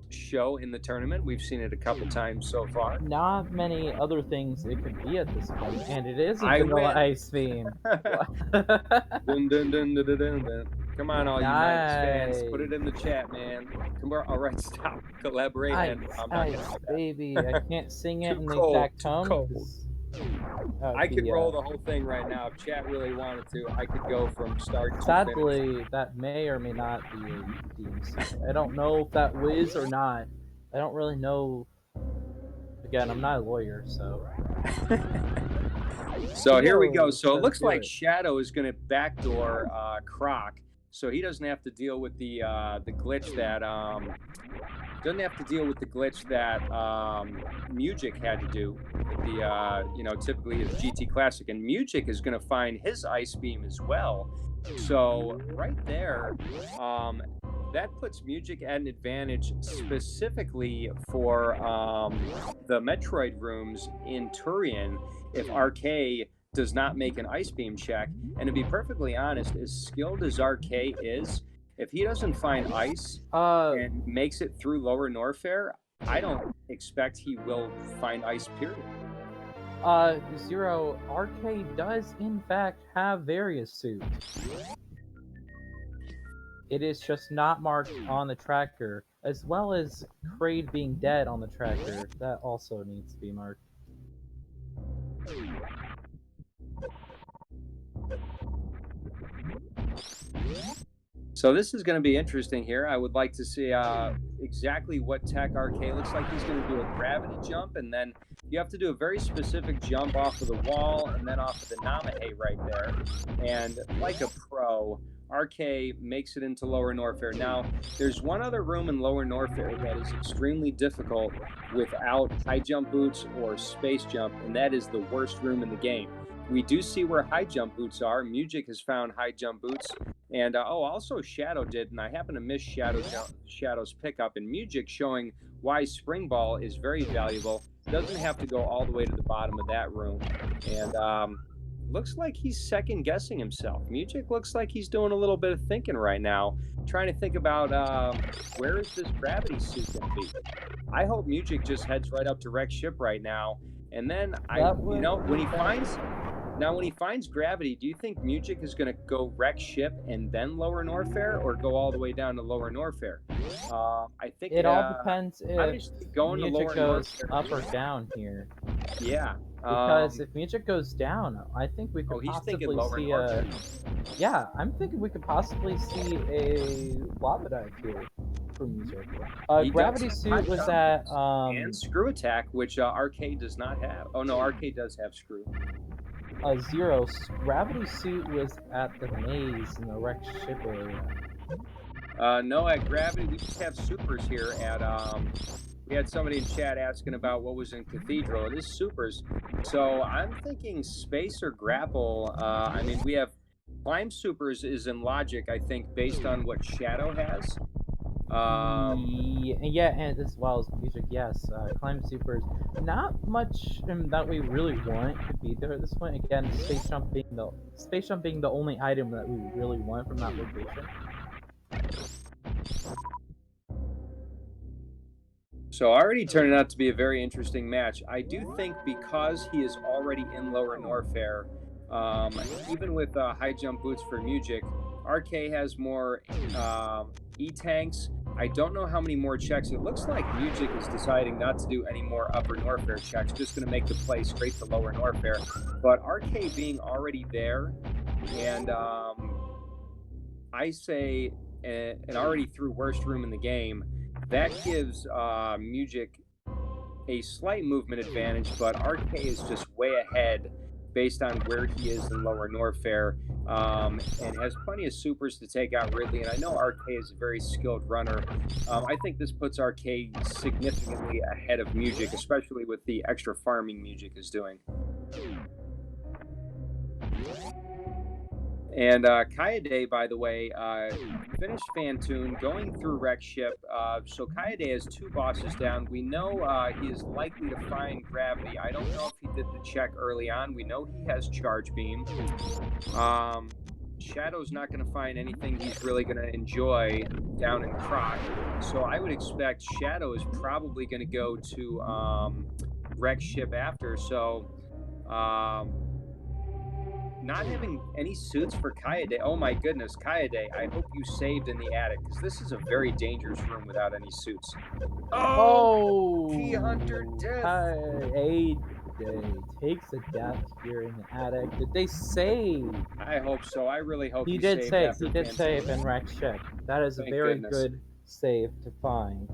show in the tournament. We've seen it a couple times so far. Not many other things it could be at this point, and it is a I Vanilla win. Ice theme. Dun, dun, dun, dun, dun, dun, dun. Come on, all you Midas fans, put it Nice. in the chat, man. Come on, all right, stop collaborating. Ice, I'm not gonna ice, do that. baby. I can't sing it Too in the cold, exact too tone cold. because I could roll the whole thing right now if chat really wanted to. I could go from start to finish. sadly, that may or may not be a DMC. I don't know if that was or not. I don't really know. Again, I'm not a lawyer, so. So here we go. Yo, So it let's looks do like it. Shadow is going to backdoor Croc, so he doesn't have to deal with the glitch that doesn't have to deal with the glitch that Mugick had to do. With the you know, typically it's GT Classic, and Mugick is going to find his Ice Beam as well. So right there, that puts Mugick at an advantage specifically for the Metroid rooms in Turian if RK does not make an Ice Beam check. And to be perfectly honest, as skilled as RK is, if he doesn't find ice and makes it through Lower Norfair, I don't expect he will find ice, period. Zero, RK does in fact have various suits. It is just not marked on the tracker, as well as Kraid being dead on the tracker. That also needs to be marked. So this is going to be interesting here. I would like to see exactly what tech RK looks like. He's going to do a gravity jump, and then you have to do a very specific jump off of the wall and then off of the Namahe right there. And like a pro, RK makes it into Lower Norfair. Now, there's one other room in Lower Norfair that is extremely difficult without high jump boots or space jump, and that is the worst room in the game. We do see where high jump boots are. Mugick has found high jump boots. And also Shadow did, and I happen to miss Shadow's pickup. And Mugick showing why Spring Ball is very valuable. Doesn't have to go all the way to the bottom of that room. And looks like he's second guessing himself. Mugick looks like he's doing a little bit of thinking right now, trying to think about where is this gravity suit going to be. I hope Mugick just heads right up to Rex Ship right now, and then when he finds gravity, do you think Mugick is going to go Rex Ship and then Lower Norfair, or go all the way down to Lower Norfair? I think it all depends if going to Lower Mugick goes Norfair, up or down here. Yeah. Because if Mugick goes down, I think we could possibly see a. Yeah, I'm thinking we could possibly see a lava dive here for Mugick. Gravity suit was at and screw attack, which RK does not have. Oh no, RK does have screw. Zero, gravity suit was at the maze in the Rex Ship area. No, at gravity we just have supers here at we had somebody in chat asking about what was in Cathedral. It is supers. So I'm thinking space or grapple. I mean, we have climb supers is in logic, I think, based on what Shadow has. Yeah, and as well as Mugick, yes. Climb supers. Not much that we really want to be there at this point. Again, space jump being the only item that we really want from that location. So already turning out to be a very interesting match. I do think because he is already in Lower Norfair, even with high jump boots for Mugick, RK has more E-tanks, I don't know how many more checks. It looks like Mugick is deciding not to do any more upper Norfair checks, just going to make the play straight to lower Norfair. But RK being already there, and I say and already through worst room in the game, that gives Mugick a slight movement advantage, but RK is just way ahead based on where he is in lower Norfair, and has plenty of supers to take out Ridley. And I know RK is a very skilled runner. I think this puts RK significantly ahead of Mugick, especially with the extra farming Mugick is doing. And Kaede, by the way, finished Fantoon, going through Wreck Ship. So Kaede has 2 bosses down. We know he is likely to find Gravity. I don't know if he did the check early on. We know he has Charge Beam. Shadow's not going to find anything he's really going to enjoy down in Croc. So I would expect Shadow is probably going to go to Wreck Ship after. So... not having any suits for Kaede. Oh my goodness, Kaede, I hope you saved in the attic, because this is a very dangerous room without any suits. Oh! Key Hunter death! Kaede takes a death here in the attic. Did they save? I hope so. I really hope he did saved save. after He did Fantasy. save in Wreck Ship. That is Thank a very goodness. good save to find.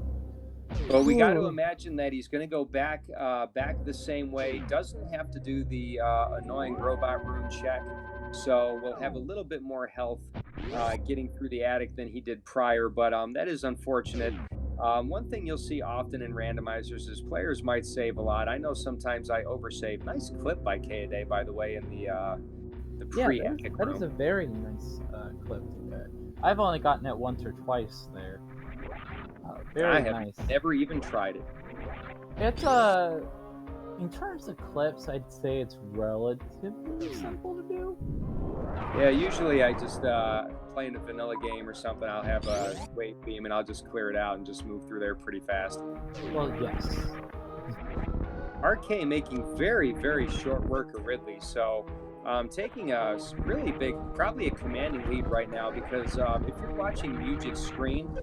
But we got to imagine that he's going to go back the same way. Doesn't have to do the annoying robot room check. So we'll have a little bit more health getting through the attic than he did prior. But that is unfortunate. One thing you'll see often in randomizers is players might save a lot. I know sometimes I oversave. Nice clip by Kaede, by the way, in the pre-attic room. That is a very nice clip to get. I've only gotten it once or twice there. Very nice. Never even tried it. It's in terms of clips, I'd say it's relatively simple to do. Yeah, usually I just playing a vanilla game or something. I'll have a wave beam and I'll just clear it out and just move through there pretty fast. Well, yes. RK making very, very short work of Ridley, so taking a really big, probably a commanding lead right now, because if you're watching Mugick's screen,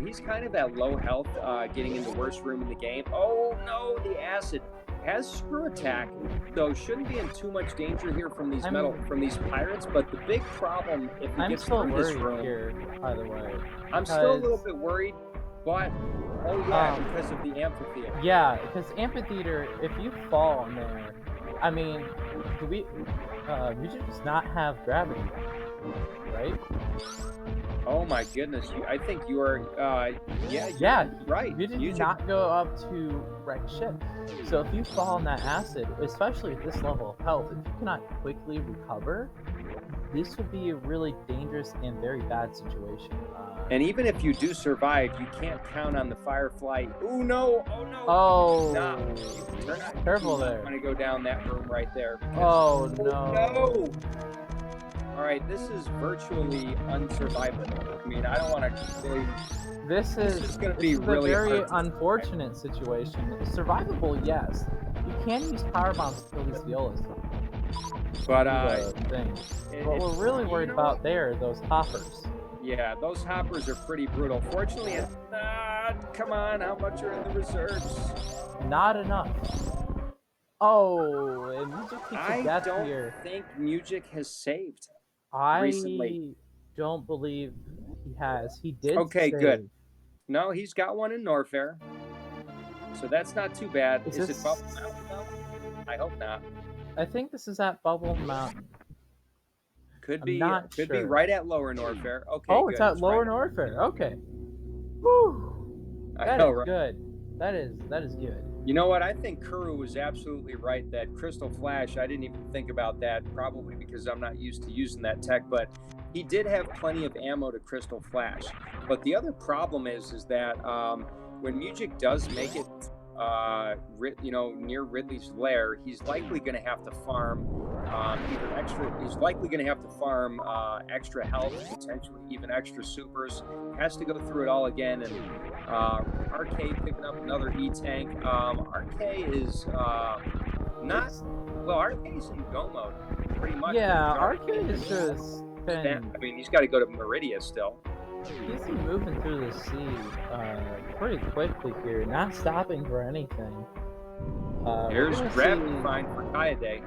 he's kind of at low health, getting in the worst room in the game. Oh no, the acid has screw attack, so shouldn't be in too much danger here from these these pirates. But the big problem, if he gets through this room, here, by the way, I'm still a little bit worried. But because of the amphitheater. Yeah, because amphitheater, if you fall in there, I mean, Mugick does not have gravity, right? Oh my goodness! I think you are. Yeah, right. You did not go up to Wreck Ship. So if you fall in that acid, especially at this level of health, if you cannot quickly recover, this would be a really dangerous and very bad situation. And even if you do survive, you can't count on the Firefly. Oh no! Oh no! Oh, no! Careful there. I'm gonna go down that room right there. Oh no! No! All right, this is virtually unsurvivable. I mean, I don't want to really... This is going to be really a very unfortunate situation. Survivable, yes. You can use power bombs to kill these Violas. But what we're really worried about there are those hoppers. Yeah, those hoppers are pretty brutal. Fortunately, come on, how much are in the reserves? Not enough. Oh, and Mugick takes a death here. I don't think Mugick has saved. I don't believe he has. He did. Okay, save. Good. No, he's got one in Norfair, so that's not too bad. Is it Bubble Mountain though? I hope not. I think this is at Bubble Mountain. Could be. Could be right at Lower Norfair. Okay. Oh, it's at Lower Norfair. Okay. Woo. That is good. That is good. You know what? I think Kuru was absolutely right that Crystal Flash, I didn't even think about that, probably because I'm not used to using that tech, but he did have plenty of ammo to Crystal Flash. But the other problem is that when Mugick does make it near Ridley's lair, he's likely going to have to farm He's likely going to have to farm extra health, potentially even extra supers. Has to go through it all again, and RK picking up another E-tank. RK is RK's in go mode, pretty much. Yeah, RK is just... I mean, he's got to go to Meridia still. He's been moving through the sea pretty quickly here, not stopping for anything. We're Here's gonna gravity see find for Kaede.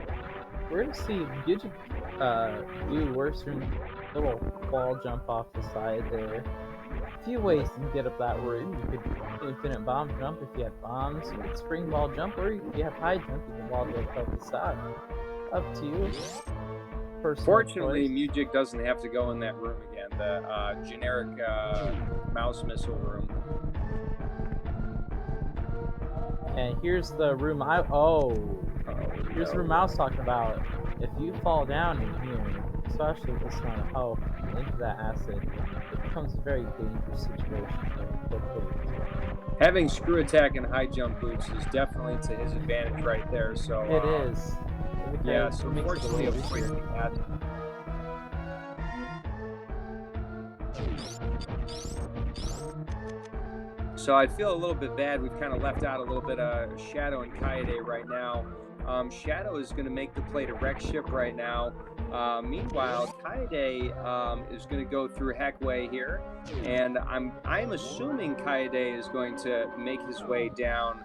we're gonna see Mugick do worse than little ball jump off the side there. A few ways to get up that room. You could infinite bomb jump if you have bombs. You could spring ball jump, or if you have high jump, you can wall jump up the side. Up to you. Personal Fortunately, choice. Mugick doesn't have to go in that room again, the generic mouse missile room. And here's the room here's the room I was talking about. If you fall down in here, especially with this amount of health into that acid, it becomes a very dangerous situation very quickly. Having screw attack and high jump boots is definitely to his advantage right there. So It is. Yeah, so fortunately avoid that. So I feel a little bit bad. We've kind of left out a little bit of Shadow and Kaede right now. Shadow is going to make the play to wreck ship right now. Meanwhile, Kaede is going to go through Heckway here, and I'm assuming Kaede is going to make his way down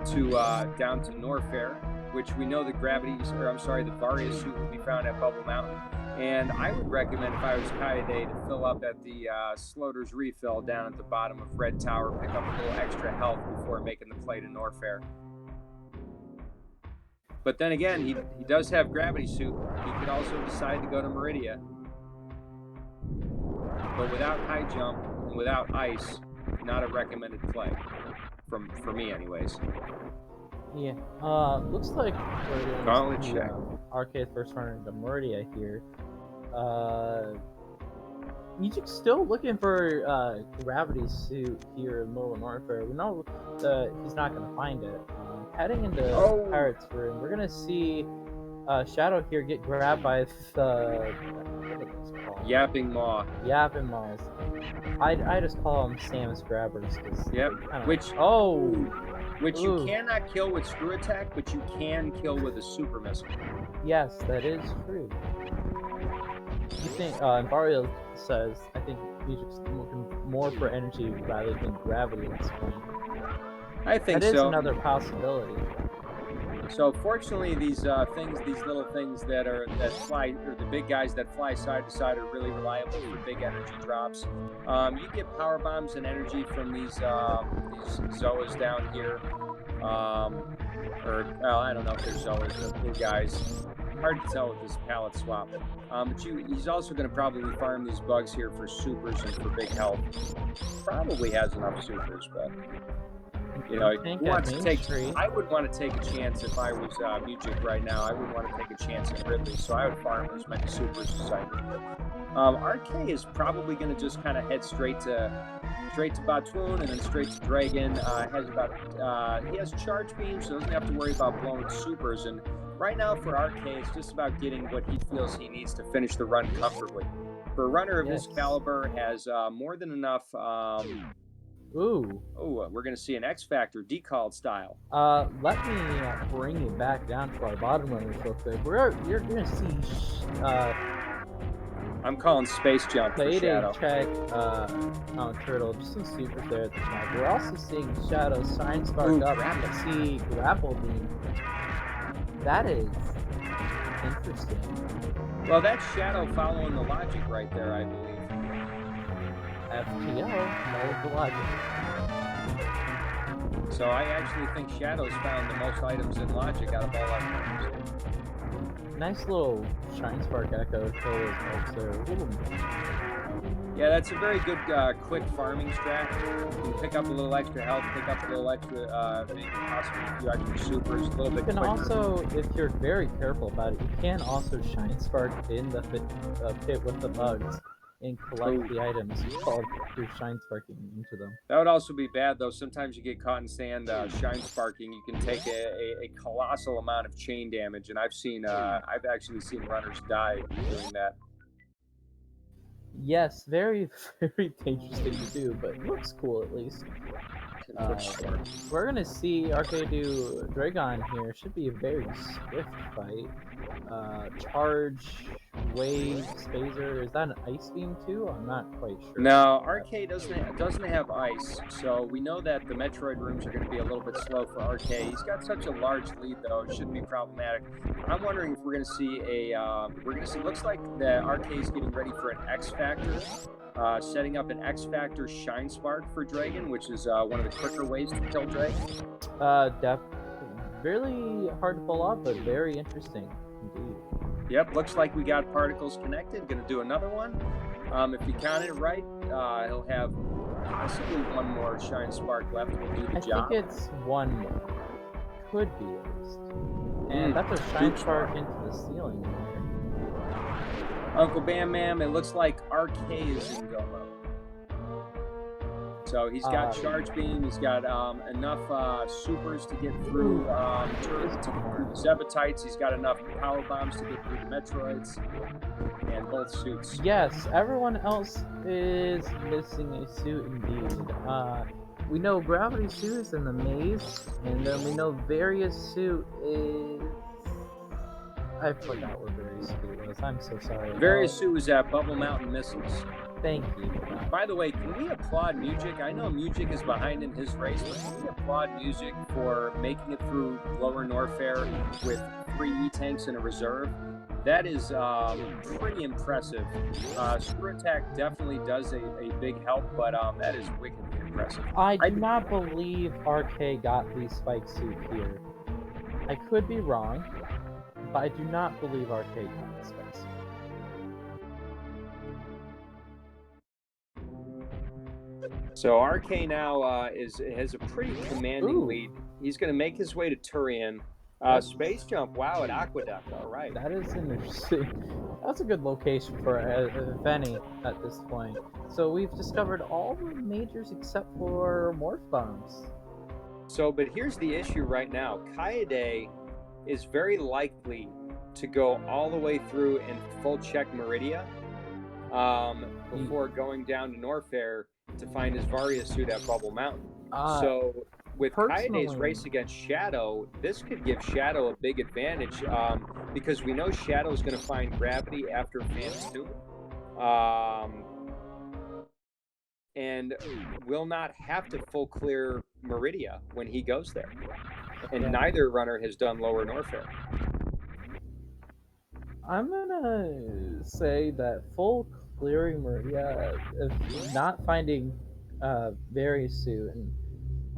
to Norfair, which we know the the Varia suit will be found at Bubble Mountain. And I would recommend, if I was Kaede, to fill up at the Sloter's refill down at the bottom of Red Tower, pick up a little extra health before making the play to Norfair. But then again, he does have gravity suit. He could also decide to go to Meridia. But without high jump and without ice, not a recommended play. For me anyways. Yeah. Looks like we're doing Gauntlet check. Arcade first runner into Meridia here. Mugick's still looking for gravity suit here in Middle of Norfair. We know that he's not going to find it. Heading into Pirate's room, we're going to see Shadow here get grabbed by the Yapping Maw. Yapping Maws. I just call them Samus grabbers. Yep. Which you cannot kill with screw attack, but you can kill with a super missile. Yes, that is true. You think, Mario says, I think Mugick's looking more for energy rather than gravity at this point. I think that so. That is another possibility. So fortunately, these little things that fly, or the big guys that fly side to side, are really reliable for big energy drops. You get power bombs and energy from these Zoas down here, I don't know if they're Zoas, they're blue guys. Hard to tell with this palette swap. But he's also going to probably farm these bugs here for supers and for big health. Probably has enough supers, but. You know, I would want to take a chance if I was Mugick right now. I would want to take a chance at Ridley, so I would farm as many supers as I could. RK is probably going to just kind of head straight to Batoon and then straight to Dragon. He has charge beams, so doesn't have to worry about blowing supers. And right now for RK, it's just about getting what he feels he needs to finish the run comfortably. For a runner of his caliber, has more than enough. We're going to see an X Factor decalled style. Let me bring you back down to our bottom runners real quick. You're going to see. I'm calling space jump for Shadow. Check Turtle, just some supers there at the top. We're also seeing Shadow sign spark up. Let's see grapple beam. That is interesting. Well, that's Shadow following the logic right there, I believe. FTL, knows the logic. So I actually think Shadow's found the most items in logic out of all our players. Nice little Shine Spark Echo there. Yeah, that's a very good quick farming strat. You can pick up a little extra health, pick up a little extra, maybe possibly a few extra supers, a little bit quicker. You can also, if you're very careful about it, you can also Shine Spark in the pit with the bugs and collect the items called through Shine Sparking into them. That would also be bad, though. Sometimes you get caught in sand Shine Sparking. You can take a colossal amount of chain damage, and I've actually seen runners die doing that. Yes, very, very dangerous thing to do, but it looks cool at least. We're gonna see Arcade do Dragon here. Should be a very swift fight. Charge wave spacer. Is that an ice beam too? I'm not quite sure. No, RK doesn't have ice, so we know that the Metroid rooms are going to be a little bit slow for RK. He's got such a large lead, though; it shouldn't be problematic. I'm wondering if we're going to see Looks like the RK is getting ready for an X Factor, setting up an X Factor Shine Spark for Dragon, which is one of the quicker ways to kill Dragon. Really hard to pull off, but very interesting indeed. Yep, looks like we got particles connected. Going to do another one. If he counted it right, he'll have possibly one more Shine Spark left. Will do the job. I think it's one more. Could be at least. And that's a Shine Spark into the ceiling there. Uncle Bam Bam, it looks like RK is in go mode. So he's got Charge Beam, he's got enough supers to get through turrets, to get through the Zebatites, he's got enough power bombs to get through the Metroids, and both suits. Yes, everyone else is missing a suit indeed. We know Gravity Suit is in the maze, and then we know Various Suit is... I forgot where Various Suit was, I'm so sorry. Various Suit was at Bubble Mountain Missiles. Thank you. By the way, can we applaud Mugick? I know Mugick is behind in his race, but can we applaud Mugick for making it through Lower Norfair with 3 E-tanks in a reserve? That is pretty impressive. Super Attack definitely does a big help, but that is wickedly impressive. I do not believe RK got the Spike Suit here. I could be wrong, but I do not believe RK got the Spike Suit. So RK now has a pretty commanding lead. He's going to make his way to Turian. Space Jump, wow, at Aqueduct, all right. That is interesting. That's a good location for if any at this point. So we've discovered all the majors except for Morph Bombs. So, but here's the issue right now. Kaede is very likely to go all the way through and full check Meridia before going down to Norfair to find his Varia suit at Bubble Mountain. So with Kaede's race against Shadow, this could give Shadow a big advantage because we know Shadow is going to find gravity after Phantom's Tomb, and will not have to full clear Meridia when he goes there. And neither runner has done Lower Norfair. I'm gonna say that full clearing Meridia, if not finding Various Suit, and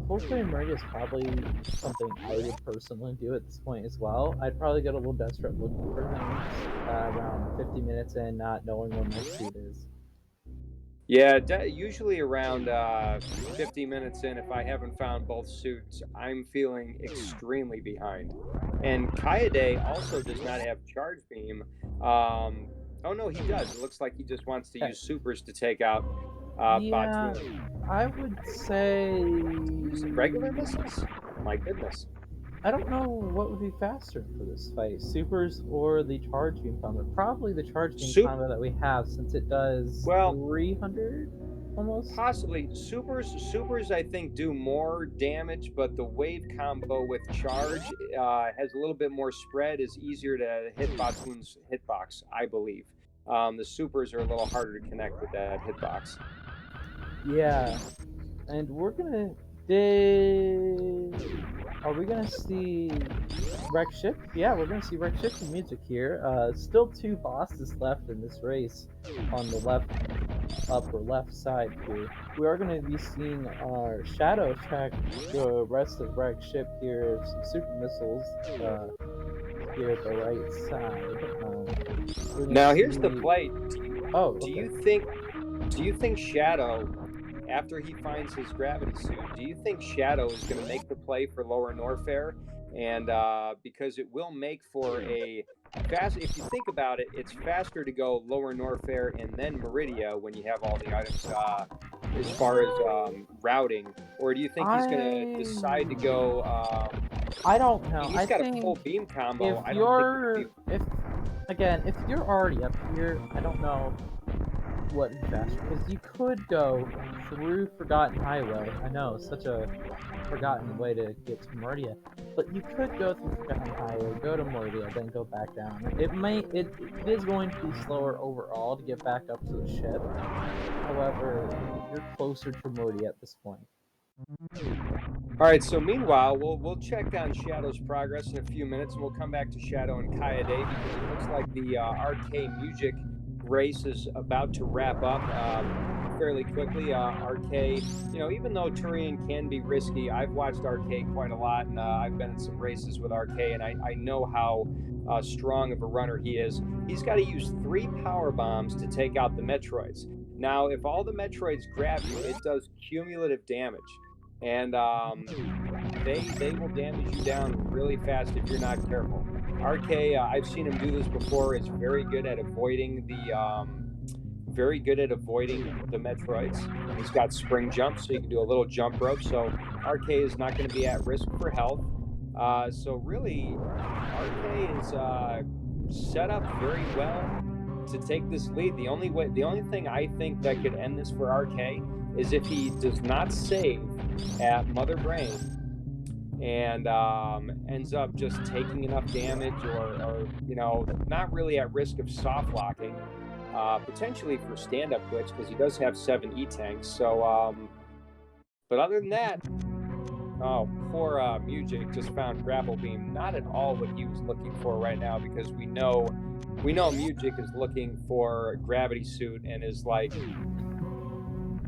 full clearing Meridia is probably something I would personally do at this point as well. I'd probably get a little desperate looking for things around 50 minutes in, not knowing where my suit is. Yeah, usually around 50 minutes in, if I haven't found both suits, I'm feeling extremely behind. And Kaede also does not have Charge Beam. Oh no, he does. It looks like he just wants to use supers to take out Batu. I would say... regular missiles? My goodness. I don't know what would be faster for this fight, supers or the charge beam combo. Probably the charge beam combo that we have, since it does 300 almost. Possibly supers I think do more damage, but the wave combo with charge has a little bit more spread, is easier to hit Batu's hitbox, I believe. The supers are a little harder to connect with that hitbox. Yeah, and we're gonna are we gonna see Wreck Ship? Yeah, we're gonna see Wreck Ship and Mugick here. Still 2 bosses left in this race on the upper left side here. We are gonna be seeing our Shadow check the rest of Wreck Ship here, some super missiles here at the right side. Now here's the play. Do you think Shadow, after he finds his gravity suit, do you think Shadow is going to make the play for Lower Norfair? And because it will make for a fast, if you think about it, it's faster to go Lower Norfair and then Meridia when you have all the items as far as routing. Or do you think he's going to decide to go... I don't know. He's got a full beam combo. If you're already up here, I don't know. what faster, because you could go through Forgotten Highway. I know, such a forgotten way to get to Meridia, but you could go through Forgotten Highway, go to Meridia, then go back down. It is going to be slower overall to get back up to the ship. However, you're closer to Meridia at this point. All right, so meanwhile, we'll check on Shadow's progress in a few minutes, and we'll come back to Shadow and Kaede because it looks like the RK Mugick race is about to wrap up fairly quickly. RK, even though Turian can be risky, I've watched RK quite a lot, and I've been in some races with RK, and I know how strong of a runner he is. He's got to use 3 power bombs to take out the Metroids. Now, if all the Metroids grab you, it does cumulative damage. And they will damage you down really fast if you're not careful. RK, I've seen him do this before. Is very good at avoiding the Metroids. He's got spring jump, so you can do a little jump rope. So RK is not going to be at risk for health. So really, RK is set up very well to take this lead. The only thing I think that could end this for RK is if he does not save at Mother Brain and ends up just taking enough damage or not really at risk of soft locking, potentially for stand-up glitch because he does have 7 E-tanks. So, but other than that, poor Mugick just found Grapple Beam. Not at all what he was looking for right now, because we know Mugick is looking for Gravity Suit and is like,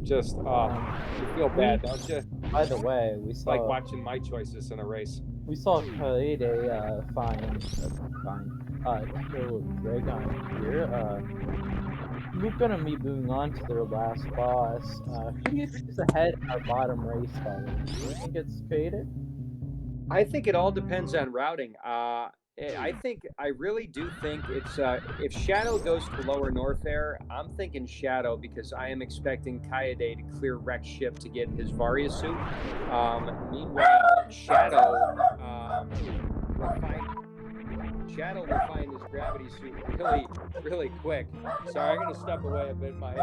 just you feel bad, don't you? By the way, we saw like watching my choices in a race. We saw Kaede kill Dragon here. We're gonna be moving on to their last boss. Who do you think is ahead in our bottom race fight? Do you think it's Kaede? I think it all depends on routing. I really do think it's if Shadow goes to Lower Norfair, I'm thinking Shadow, because I am expecting Kaede to clear Rex ship to get his Varia suit. Meanwhile, Shadow will find his gravity suit really, really quick. Sorry, I'm gonna step away a bit. My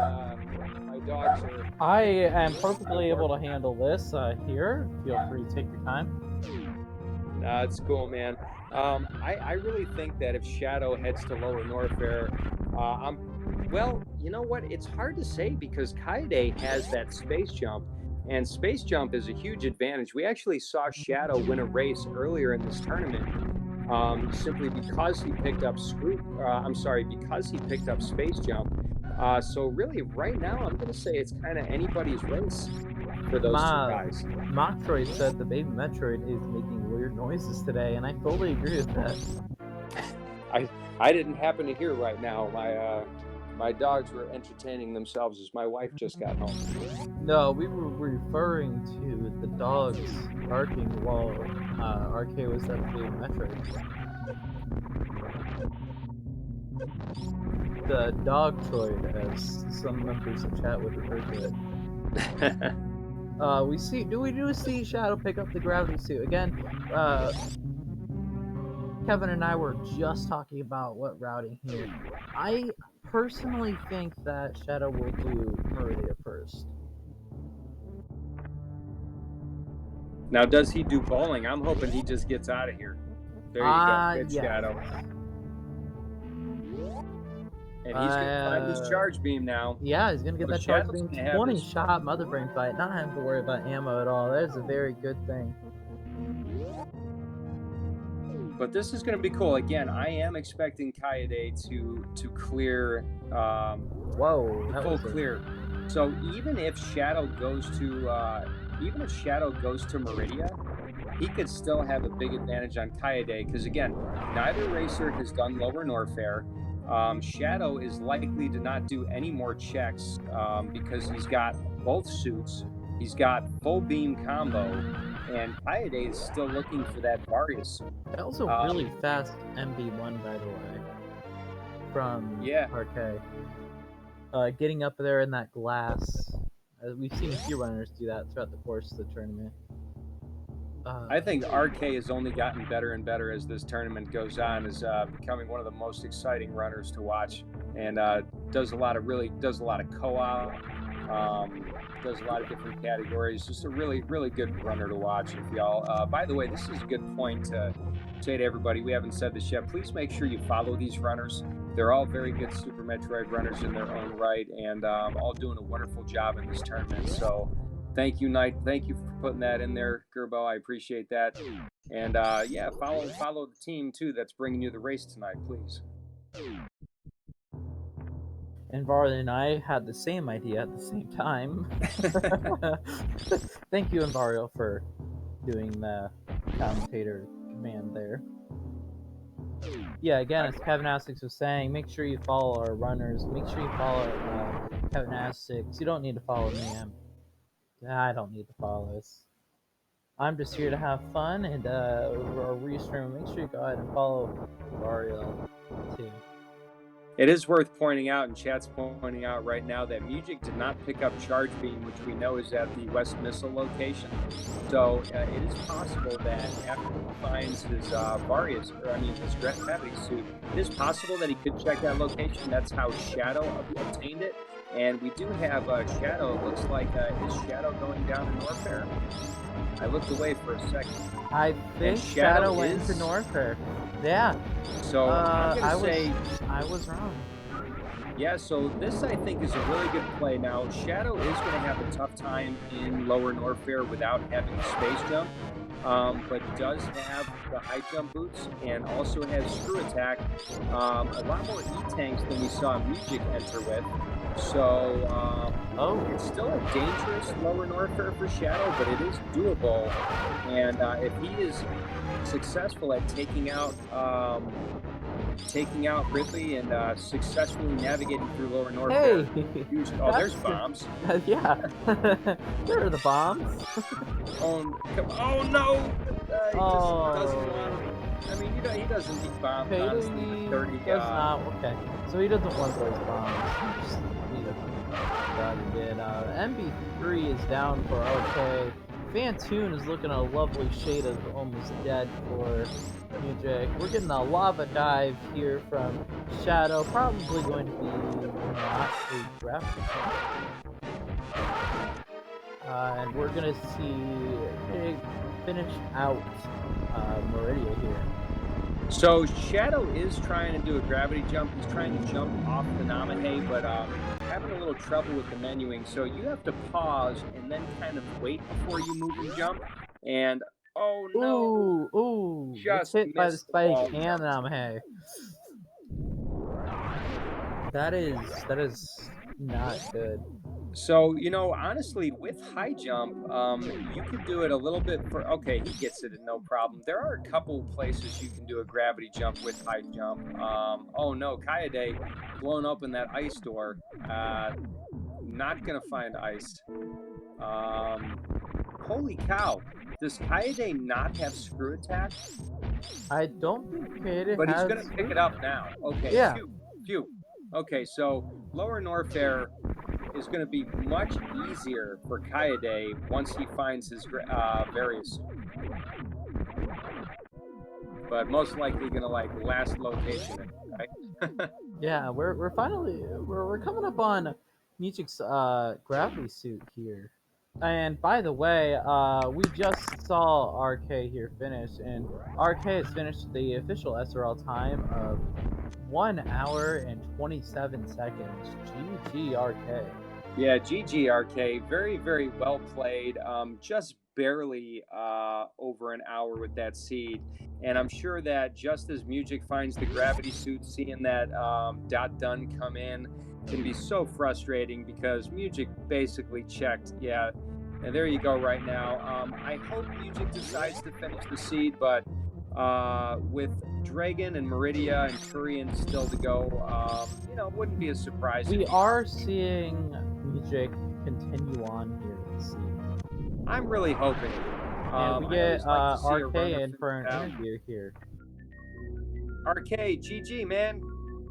dogs are. I am perfectly able to handle this here. Feel free to take your time. Nah, it's cool, man. I really think that if Shadow heads to Lower Norfair, well, you know what? It's hard to say because Kaede has that space jump, and space jump is a huge advantage. We actually saw Shadow win a race earlier in this tournament, simply because he picked up because he picked up space jump. So really, right now, I'm going to say it's kind of anybody's race for those 2 guys. Mocktroid said the baby Metroid is making weird noises today, and I fully agree with that. I didn't happen to hear right now. My dogs were entertaining themselves as my wife just got home. No, we were referring to the dogs barking while RK was at the baby Metroid. The Dogtroid, as some members of chat would refer to it. We do see Shadow pick up the gravity suit again. Kevin and I were just talking about what routing here. I personally think that Shadow will do Meridia first. Now, does he do bowling? I'm hoping he just gets out of here. There you go. Good Shadow. And he's going to find his charge beam now. Yeah, he's going to get that charge beam. 20-shot Mother Brain fight. Not having to worry about ammo at all. That is a very good thing. But this is going to be cool. Again, I am expecting Kaede to clear full clear. So even if Shadow goes to Meridia, he could still have a big advantage on Kaede, because again, neither racer has done Lower Norfair. Shadow is likely to not do any more checks because he's got both suits. He's got full beam combo, and Kaede is still looking for that Varia suit. That was a really fast MB1, by the way, from RK. Getting up there in that glass. We've seen a few runners do that throughout the course of the tournament. I think RK has only gotten better and better as this tournament goes on, is becoming one of the most exciting runners to watch, and does a lot of co-op, does a lot of different categories. Just a really good runner to watch. If y'all, by the way, this is a good point to say to everybody. We haven't said this yet. Please make sure you follow these runners. They're all very good Super Metroid runners in their own right, and all doing a wonderful job in this tournament. So thank you, Knight. Thank you for putting that in there, Gerbo. I appreciate that. And yeah, follow the team too that's bringing you the race tonight, please. And Varley and I had the same idea at the same time. Thank you, Envario, for doing the commentator command there. Yeah, again, as Kevin Essex was saying, make sure you follow our runners. Make sure you follow Kevin Essex. You don't need to follow me. I don't need to follow us. I'm just here to have fun and restream. Make sure you go ahead and follow Vario too. It is worth pointing out, and chat's pointing out right now, that Mugick did not pick up Charge Beam, which we know is at the West Missile location. So it is possible that after he finds his his gravity suit, it is possible that he could check that location. That's how Shadow obtained it. And we do have Shadow. It looks like is Shadow going down to Norfair? I looked away for a second. I think Shadow went to Norfair. Yeah. So I'm gonna say I was wrong. Yeah, so this I think is a really good play. Now Shadow is going to have a tough time in Lower Norfair without having a space jump, but does have the high jump boots and also has screw attack. A lot more E-tanks than we saw Mugick enter with. So it's still a dangerous Lower Norfair for Shadow, but it is doable. And if he is successful at taking out Ridley and successfully navigating through Lower Norfair. Hey, there's bombs. Yeah, there are the bombs. Oh no! He doesn't want. I mean, he doesn't need bombs. Honestly, 30. Does not. Okay, so he doesn't want those bombs. Just need a MB3 is down for RK. Fantoon is looking a lovely shade of almost dead for Mugick. We're getting a lava dive here from Shadow, probably going to be not a draft. And we're going to see finish out Meridia here. So Shadow is trying to do a gravity jump. He's trying to jump off the Namahe, but having a little trouble with the menuing. So you have to pause and then kind of wait before you move and jump. And oh no! Ooh! Just hit by the spike ball. and the Namahe. That is not good. So, honestly, with high jump, you could do it a little bit for, okay, he gets it no problem. There are a couple places you can do a gravity jump with high jump. Oh no, Kaede blown open that ice door. Not gonna find ice. Holy cow. Does Kaede not have screw attack? I don't think Kaede But has... he's gonna pick it up now. Okay, yeah. Phew. Okay, so Lower Norfair is going to be much easier for Kaede once he finds his various, but most likely going to last location, right? Yeah, we're finally coming up on Mugick's gravity suit here. And by the way, we just saw RK here finish, and RK has finished the official SRL time of 1 hour and 27 seconds. GG RK. Yeah, GG RK. Very, very well played. Just barely over an hour with that seed. And I'm sure that just as Mugick finds the gravity suit, seeing that dot done come in can be so frustrating because Mugick basically checked. Yeah, and there you go right now. I hope Mugick decides to finish the seed, but with Dragon and Meridia and Turian still to go, it wouldn't be a surprise. We are seeing Mugick continue on here this season. I'm really hoping. And we get RK in for an interview here. RK, GG, man.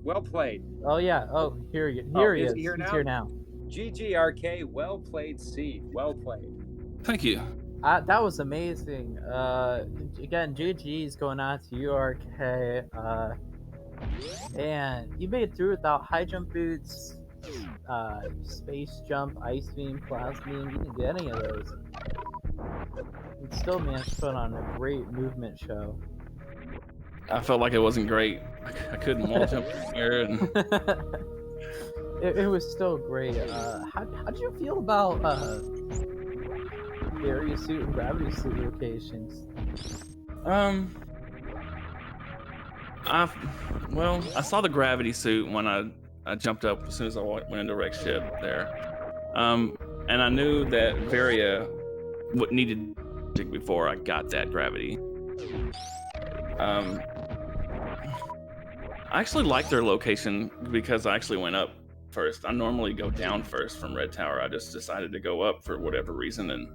Well played. Oh, yeah. Oh, here he is. He's here now. GG, RK. Well played, seed. Well played. Thank you. That was amazing. Again, GG's going out to URK. And you made it through without high jump boots, space jump, ice beam, plasma beam. You didn't get any of those. You still managed to put on a great movement show. I felt like it wasn't great. I couldn't wall jump from here, and It was still great. How did you feel about area suit and gravity suit locations? I saw the gravity suit when I jumped up as soon as I went into wreck ship there. And I knew that Varia what needed before I got that gravity. I actually like their location because I actually went up first. I normally go down first from Red Tower. I just decided to go up for whatever reason, and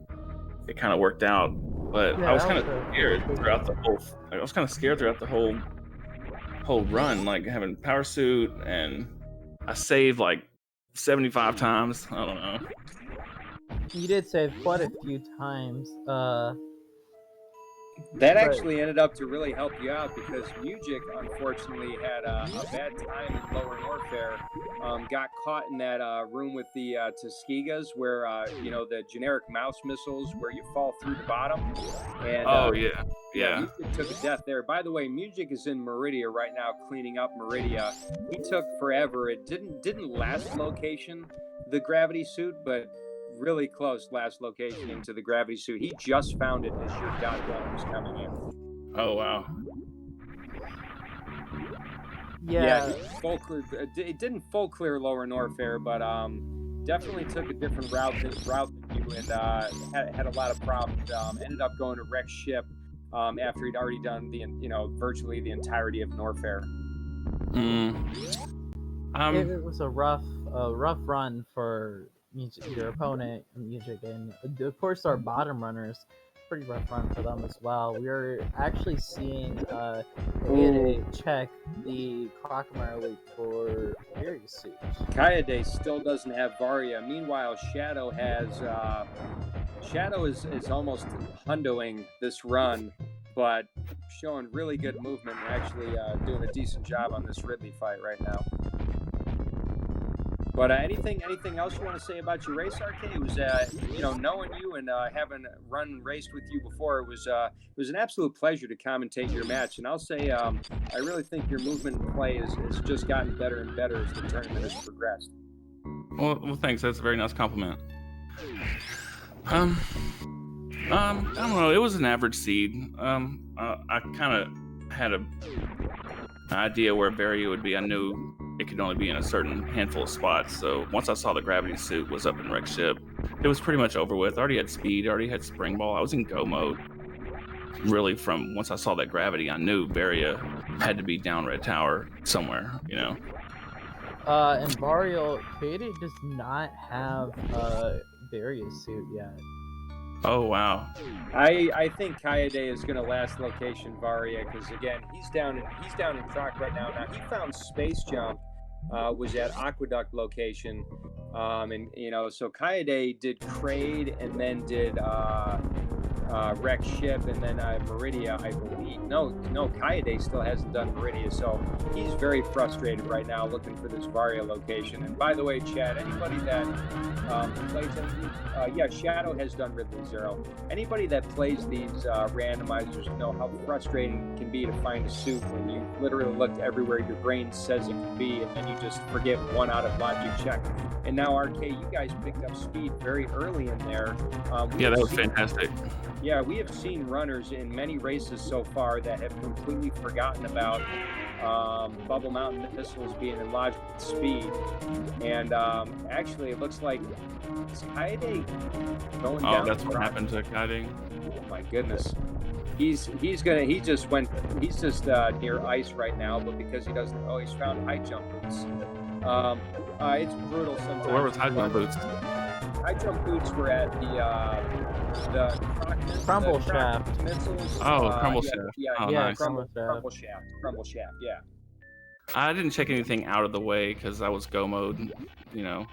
it kind of worked out. But Yeah, I was that kind was of scared throughout the whole. I was kind of scared throughout the whole run, like having power suit, and I saved like 75 times. I don't know. You did save quite a few times. That actually ended up to really help you out because Mugick unfortunately had a bad time in Lower Norfair. Got caught in that room with the Tuskegees where, you know, the generic mouse missiles where you fall through the bottom. And Yeah. Mugick took a death there. By the way, Mugick is in Meridia right now cleaning up Meridia. He took forever. It didn't last location, the gravity suit, but really close last location into the gravity suit. He just found it as your dot was coming in. Oh wow. Yeah. Full clear. It didn't full clear Lower Norfair, but definitely took a different route than you, and had a lot of problems. Ended up going to wreck ship after he'd already done virtually the entirety of Norfair. It was a rough run for your opponent, Mugick, and of course our bottom runners. Pretty rough run for them as well. We are actually seeing Kaede check the Crocomire League for various suits. Kaede still doesn't have Varia. Meanwhile, Shadow is almost hundoing this run, but showing really good movement and actually doing a decent job on this Ridley fight right now. But anything else you want to say about your race, RK? It was knowing you and having raced with you before, it was an absolute pleasure to commentate your match. And I'll say I really think your movement and play has just gotten better and better as the tournament has progressed. Well, thanks. That's a very nice compliment. I don't know. It was an average seed. I kind of had an idea where Varia would be. I knew it could only be in a certain handful of spots. So once I saw the gravity suit was up in wreck ship, it was pretty much over with. I already had speed, I already had spring ball. I was in go mode. Really, from once I saw that gravity, I knew Varia had to be down Red Tower somewhere, you know. And Varia, Kaede does not have Varia suit yet. Oh wow. I think Kaede is going to last location Varia because again he's down in Croc right now. Now he found space jump was at Aqueduct location, and so Kaede did Kraid and then did wreck ship and then Meridia, I believe. No, Kaede still hasn't done Meridia, so he's very frustrated right now looking for this Varia location. And by the way, Chad, anybody that plays Shadow has done Ridley Zero. Anybody that plays these randomizers know how frustrating it can be to find a suit when you literally looked everywhere your brain says it can be, and then you just forget one out of logic check. And now, RK, you guys picked up speed very early in there. Yeah, that was fantastic. Yeah, we have seen runners in many races so far that have completely forgotten about Bubble Mountain missiles being in logic speed. And actually, it looks like is Kaede going down. Oh, that's what happened to Kaede. Oh my goodness. He's just near ice right now, but because he doesn't he's found high jump boots. It's brutal sometimes. Where was high jump boots? High jump boots were at the Crumble shaft. Missiles. Crumble shaft. Nice. Crumble shaft. Yeah. I didn't check anything out of the way because I was go mode, you know.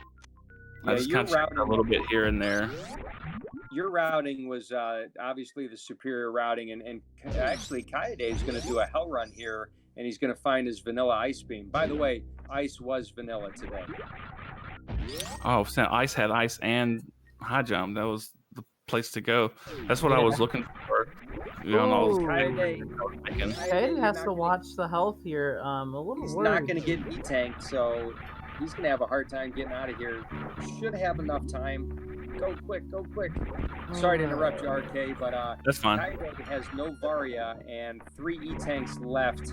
I just kind of checked a little bit here and there. your routing was obviously the superior routing, and actually Kaede is going to do a hell run here, and he's going to find his vanilla ice beam. By the way, ice was vanilla today. Oh, so ice had ice and high jump. That was the place to go. That's what I was looking for. You know, all those Kaede has to watch the health here. A little He's worried. not going to get E-tanked, so he's going to have a hard time getting out of here. Should have enough time. Go quick, go quick. Sorry to interrupt you, RK, but that's fine. Kaede has no Varia and 3 E-tanks left.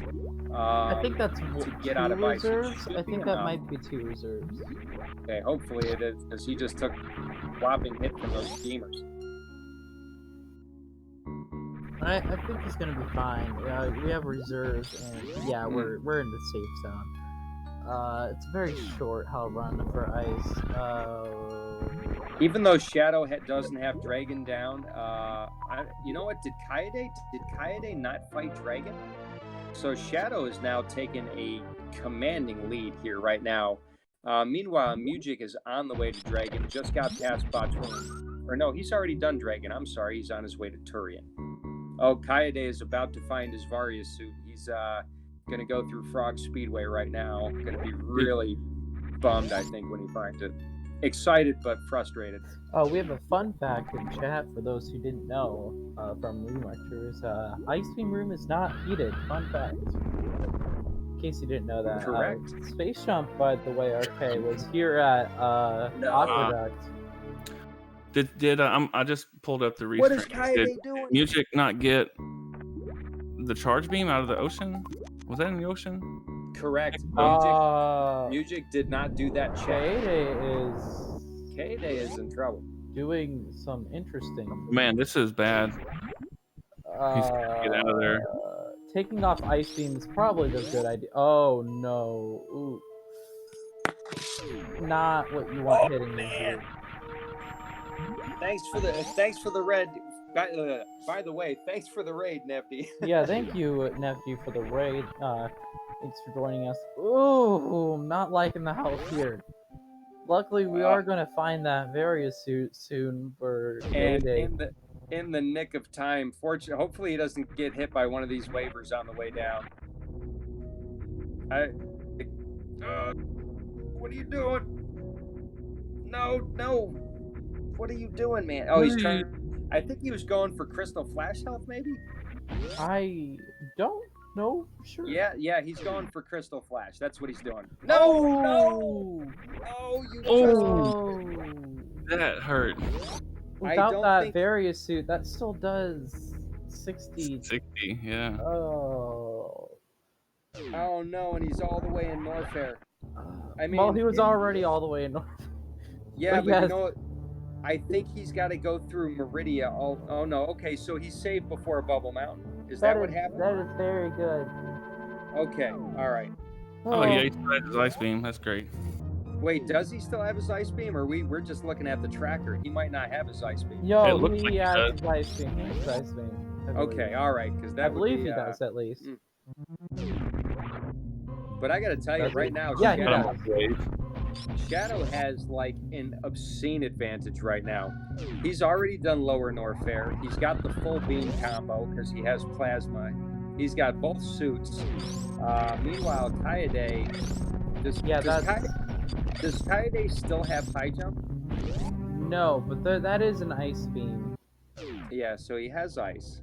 I think that's to get out of ice. reserves. I think that might be 2 reserves. Okay, hopefully it is, because he just took a whopping hit from those gamers. I think he's gonna be fine. We have reserves, and yeah, we're in the safe zone. It's a very short hell run for ice. Even though Shadow doesn't have Dragon down, you know what? Did Kaede not fight Dragon? So Shadow is now taking a commanding lead here right now. Meanwhile, Mugick is on the way to Dragon. Just got past Botwin. Or no, he's already done Dragon. I'm sorry, he's on his way to Turian. Oh, Kaede is about to find his Varia suit. He's going to go through Frog Speedway right now. Going to be really bummed, I think, when he finds it. Excited, but frustrated. Oh, we have a fun fact in chat for those who didn't know from room lectures. Ice Beam room is not heated. Fun fact. In case you didn't know that. Correct. Space Jump, by the way, RK, was here at Aqueduct. I just pulled up the restream. What is Kaede doing? Mugick not get the charge beam out of the ocean? Was that in the ocean? Correct. Mugick did not do that check. Kaede is in trouble. Doing some interesting. Man, this is bad. He's gonna get out of there. Taking off Ice Beam is probably the good idea. Oh no. Ooh. Not what you want hitting me here. Thanks for the red. By the way, thanks for the raid, Nefty. Yeah, thank you, Nefty, for the raid. Thanks for joining us. Ooh, I'm not liking the health here. Luckily, we are going to find that Varia suit soon for Kaede. In the nick of time. Hopefully, he doesn't get hit by one of these waivers on the way down. What are you doing? No. What are you doing, man? Oh, he's trying. I think he was going for Crystal Flash Health, maybe? I don't know for sure. Yeah, he's going for Crystal Flash. That's what he's doing. No! That hurt. Without that Varia suit, that still does 60. 60, yeah. Oh no, and he's all the way in Norfair. I mean, well, he was already all the way in Norfair. Yeah, but you know what? I think he's got to go through Meridia. Oh no. Okay, so he's saved before Bubble Mountain. Is that what happened? That is very good. Okay. All right. Oh yeah, he still has his ice beam. That's great. Wait, does he still have his ice beam, or we're just looking at the tracker? He might not have his ice beam. Yo, he has his ice beam. He has his ice beam. Okay. All right. Because that I believe he does at least. But I got to tell you right now, yeah, Shadow has like an obscene advantage right now. He's already done lower Norfair. He's got the full beam combo because he has plasma. He's got both suits. Meanwhile, Kaede, does Kaede still have high jump? No, but that is an ice beam. Yeah, so he has ice.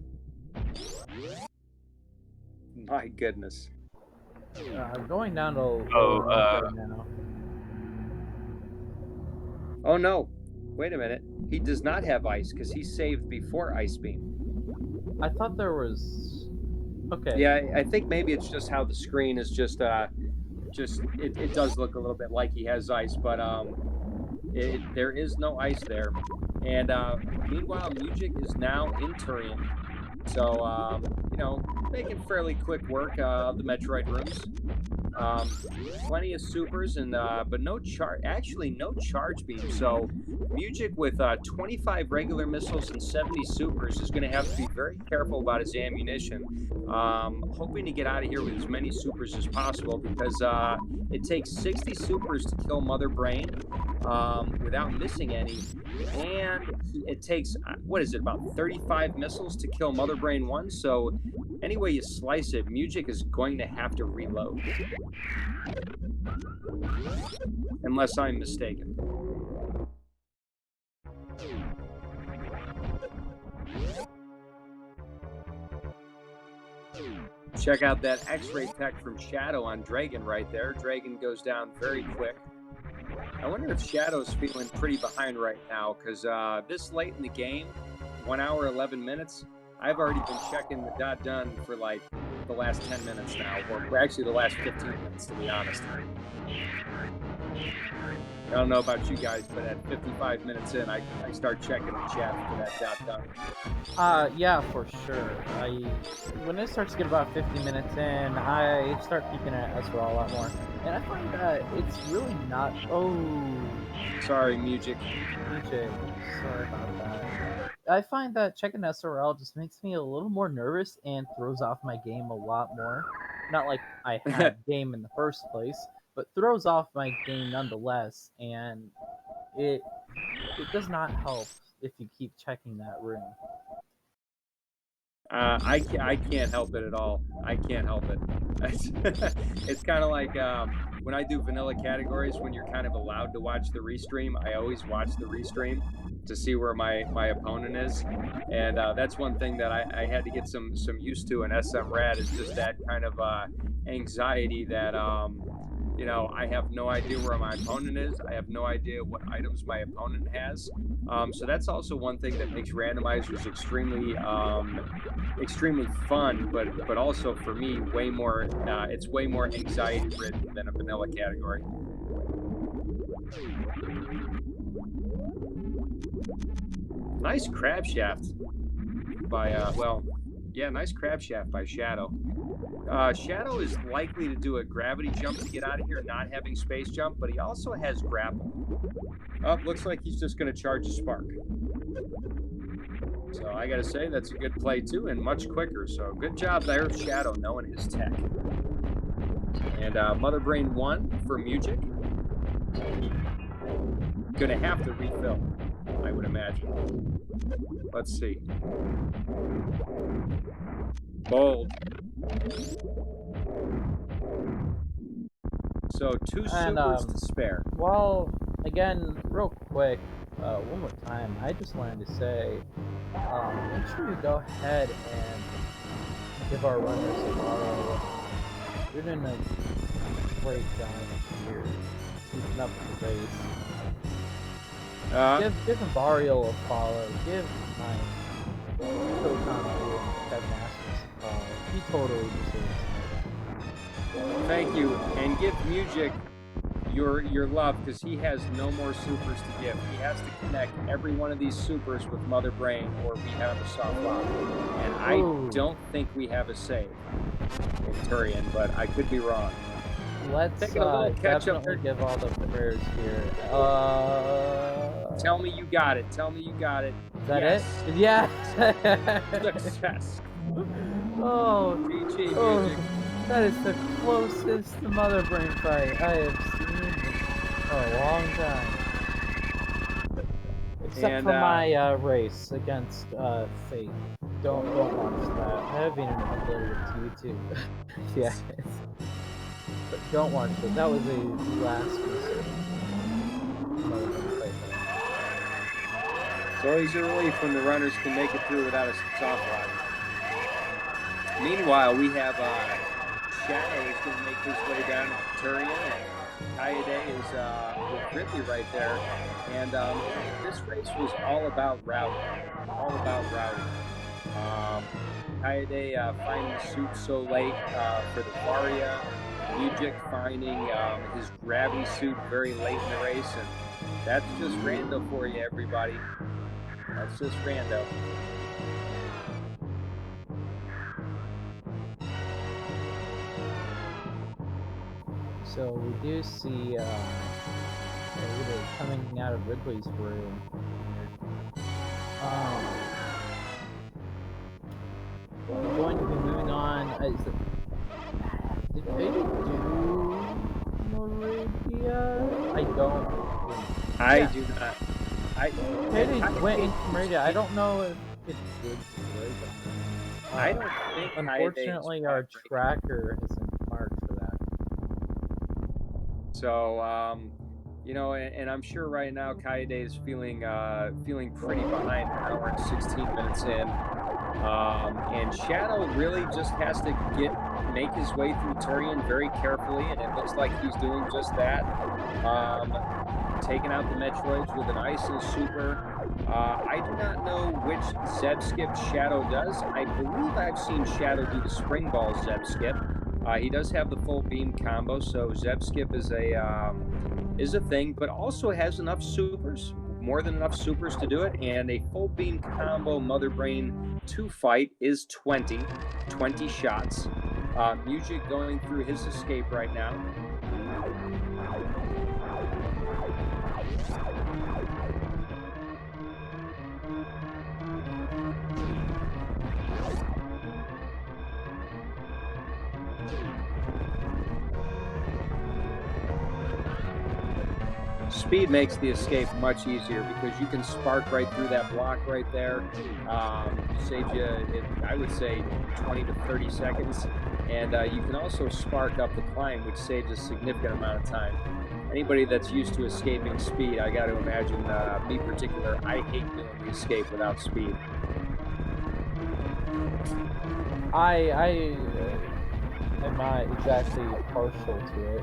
My goodness. I'm going down to right now. Oh no, wait a minute. He does not have ice because he saved before Ice Beam. I thought there was... Okay. Yeah, I think maybe it's just how the screen is it does look a little bit like he has ice, but there is no ice there. And meanwhile, Mugick is now in Turian. So, making fairly quick work of the Metroid rooms. Plenty of supers and but no charge beam. So Mugick with 25 regular missiles and 70 supers is going to have to be very careful about his ammunition. Hoping to get out of here with as many supers as possible because it takes 60 supers to kill Mother Brain. without missing any. And it takes, what is it, about 35 missiles to kill Mother Brain 1. So any way you slice it, Mugick is going to have to reload. Unless I'm mistaken. Check out that X-ray tech from Shadow on Dragon right there. Dragon goes down very quick. I wonder if Shadow's feeling pretty behind right now, because this late in the game, 1 hour, 11 minutes, I've already been checking the dot done for like the last 10 minutes now, or actually the last 15 minutes to be honest. I don't know about you guys, but at 55 minutes in, I start checking the chat for that dot done. Yeah, for sure. When it starts to get about 50 minutes in, I start peeking at SRAT a lot more. And I find that it's really not... Oh... Sorry, Mugick. Sorry about that. I find that checking SRL just makes me a little more nervous and throws off my game a lot more. Not like I had game in the first place, but throws off my game nonetheless, and it does not help if you keep checking that room. I can't help it at all. I can't help it. It's kind of like when I do vanilla categories, when you're kind of allowed to watch the restream, I always watch the restream to see where my opponent is. And that's one thing that I had to get some used to in SMRAT, is just that kind of anxiety that, you know, I have no idea where my opponent is. I have no idea what items my opponent has. So that's also one thing that makes randomizers extremely fun, but also for me way more. It's way more anxiety ridden than a vanilla category. Nice crab shaft by nice crab shaft by Shadow. Shadow is likely to do a gravity jump to get out of here, not having space jump, but he also has grapple. Oh, looks like he's just going to charge a spark. So I got to say, that's a good play too, and much quicker. So good job there, Shadow, knowing his tech. And Mother Brain 1 for Mugick. Going to have to refill, I would imagine. Let's see. Bold. So 2 supers to spare. Well, again, real quick, one more time, I just wanted to say, make sure you go ahead and give our runners a follow. You're doing a great job here, keeping up with the race. Give Vario a follow. Give my co-commentator Kevin Asmus a follow. He totally deserves it. Thank you, and give Mugick your love, because he has no more supers to give. He has to connect every one of these supers with Mother Brain, or we have a soft lock. And I don't think we have a save in Turian, but I could be wrong. Let's definitely give all the prayers here. Tell me you got it. Tell me you got it. Is that it? Yes. Success. Oh, GG, oh, Mugick. that is the closest to Mother Brain fight I have seen in a long time. Except for my race against Fate. Don't watch that. I have been uploaded to YouTube. Yeah. But don't watch it. That was a blasphemous Mother Brain fight. It's always a relief when the runners can make it through without a soft lock. Meanwhile, we have Shadow is going to make his way down to Turian, and Kaede is with Ridley right there. And this race was all about routing. Kaede finding the suit so late for the Varia. Mugick finding his gravity suit very late in the race. And that's just rando for you, everybody. That's just rando. So we do see Kaede coming out of Ridley's room. We're going to be moving on. Did Kaede do Meridia? I don't think I Yeah. do not. I Kaede went in Merida. I don't know if it's good for it. I don't think Kaede is Unfortunately, our bad breaking. tracker isn't marked for that. So, you know, and I'm sure right now Kaede is feeling pretty behind, an hour and 16 minutes in. And Shadow really just has to make his way through Turian very carefully, and it looks like he's doing just that. Taking out the Metroids with an Ice and Super. I do not know which Zeb Skip Shadow does. I believe I've seen Shadow do the Spring Ball Zeb Skip. He does have the full beam combo, so Zeb Skip is a thing, but also has enough supers, more than enough supers to do it, and a full beam combo Mother Brain 2 fight is 20 shots. Mugick going through his escape right now. Speed makes the escape much easier because you can spark right through that block right there. Saves you, I would say, 20 to 30 seconds. And you can also spark up the climb, which saves a significant amount of time. Anybody that's used to escaping speed, I got to imagine, me particular, I hate doing the escape without speed. I am not exactly partial to it.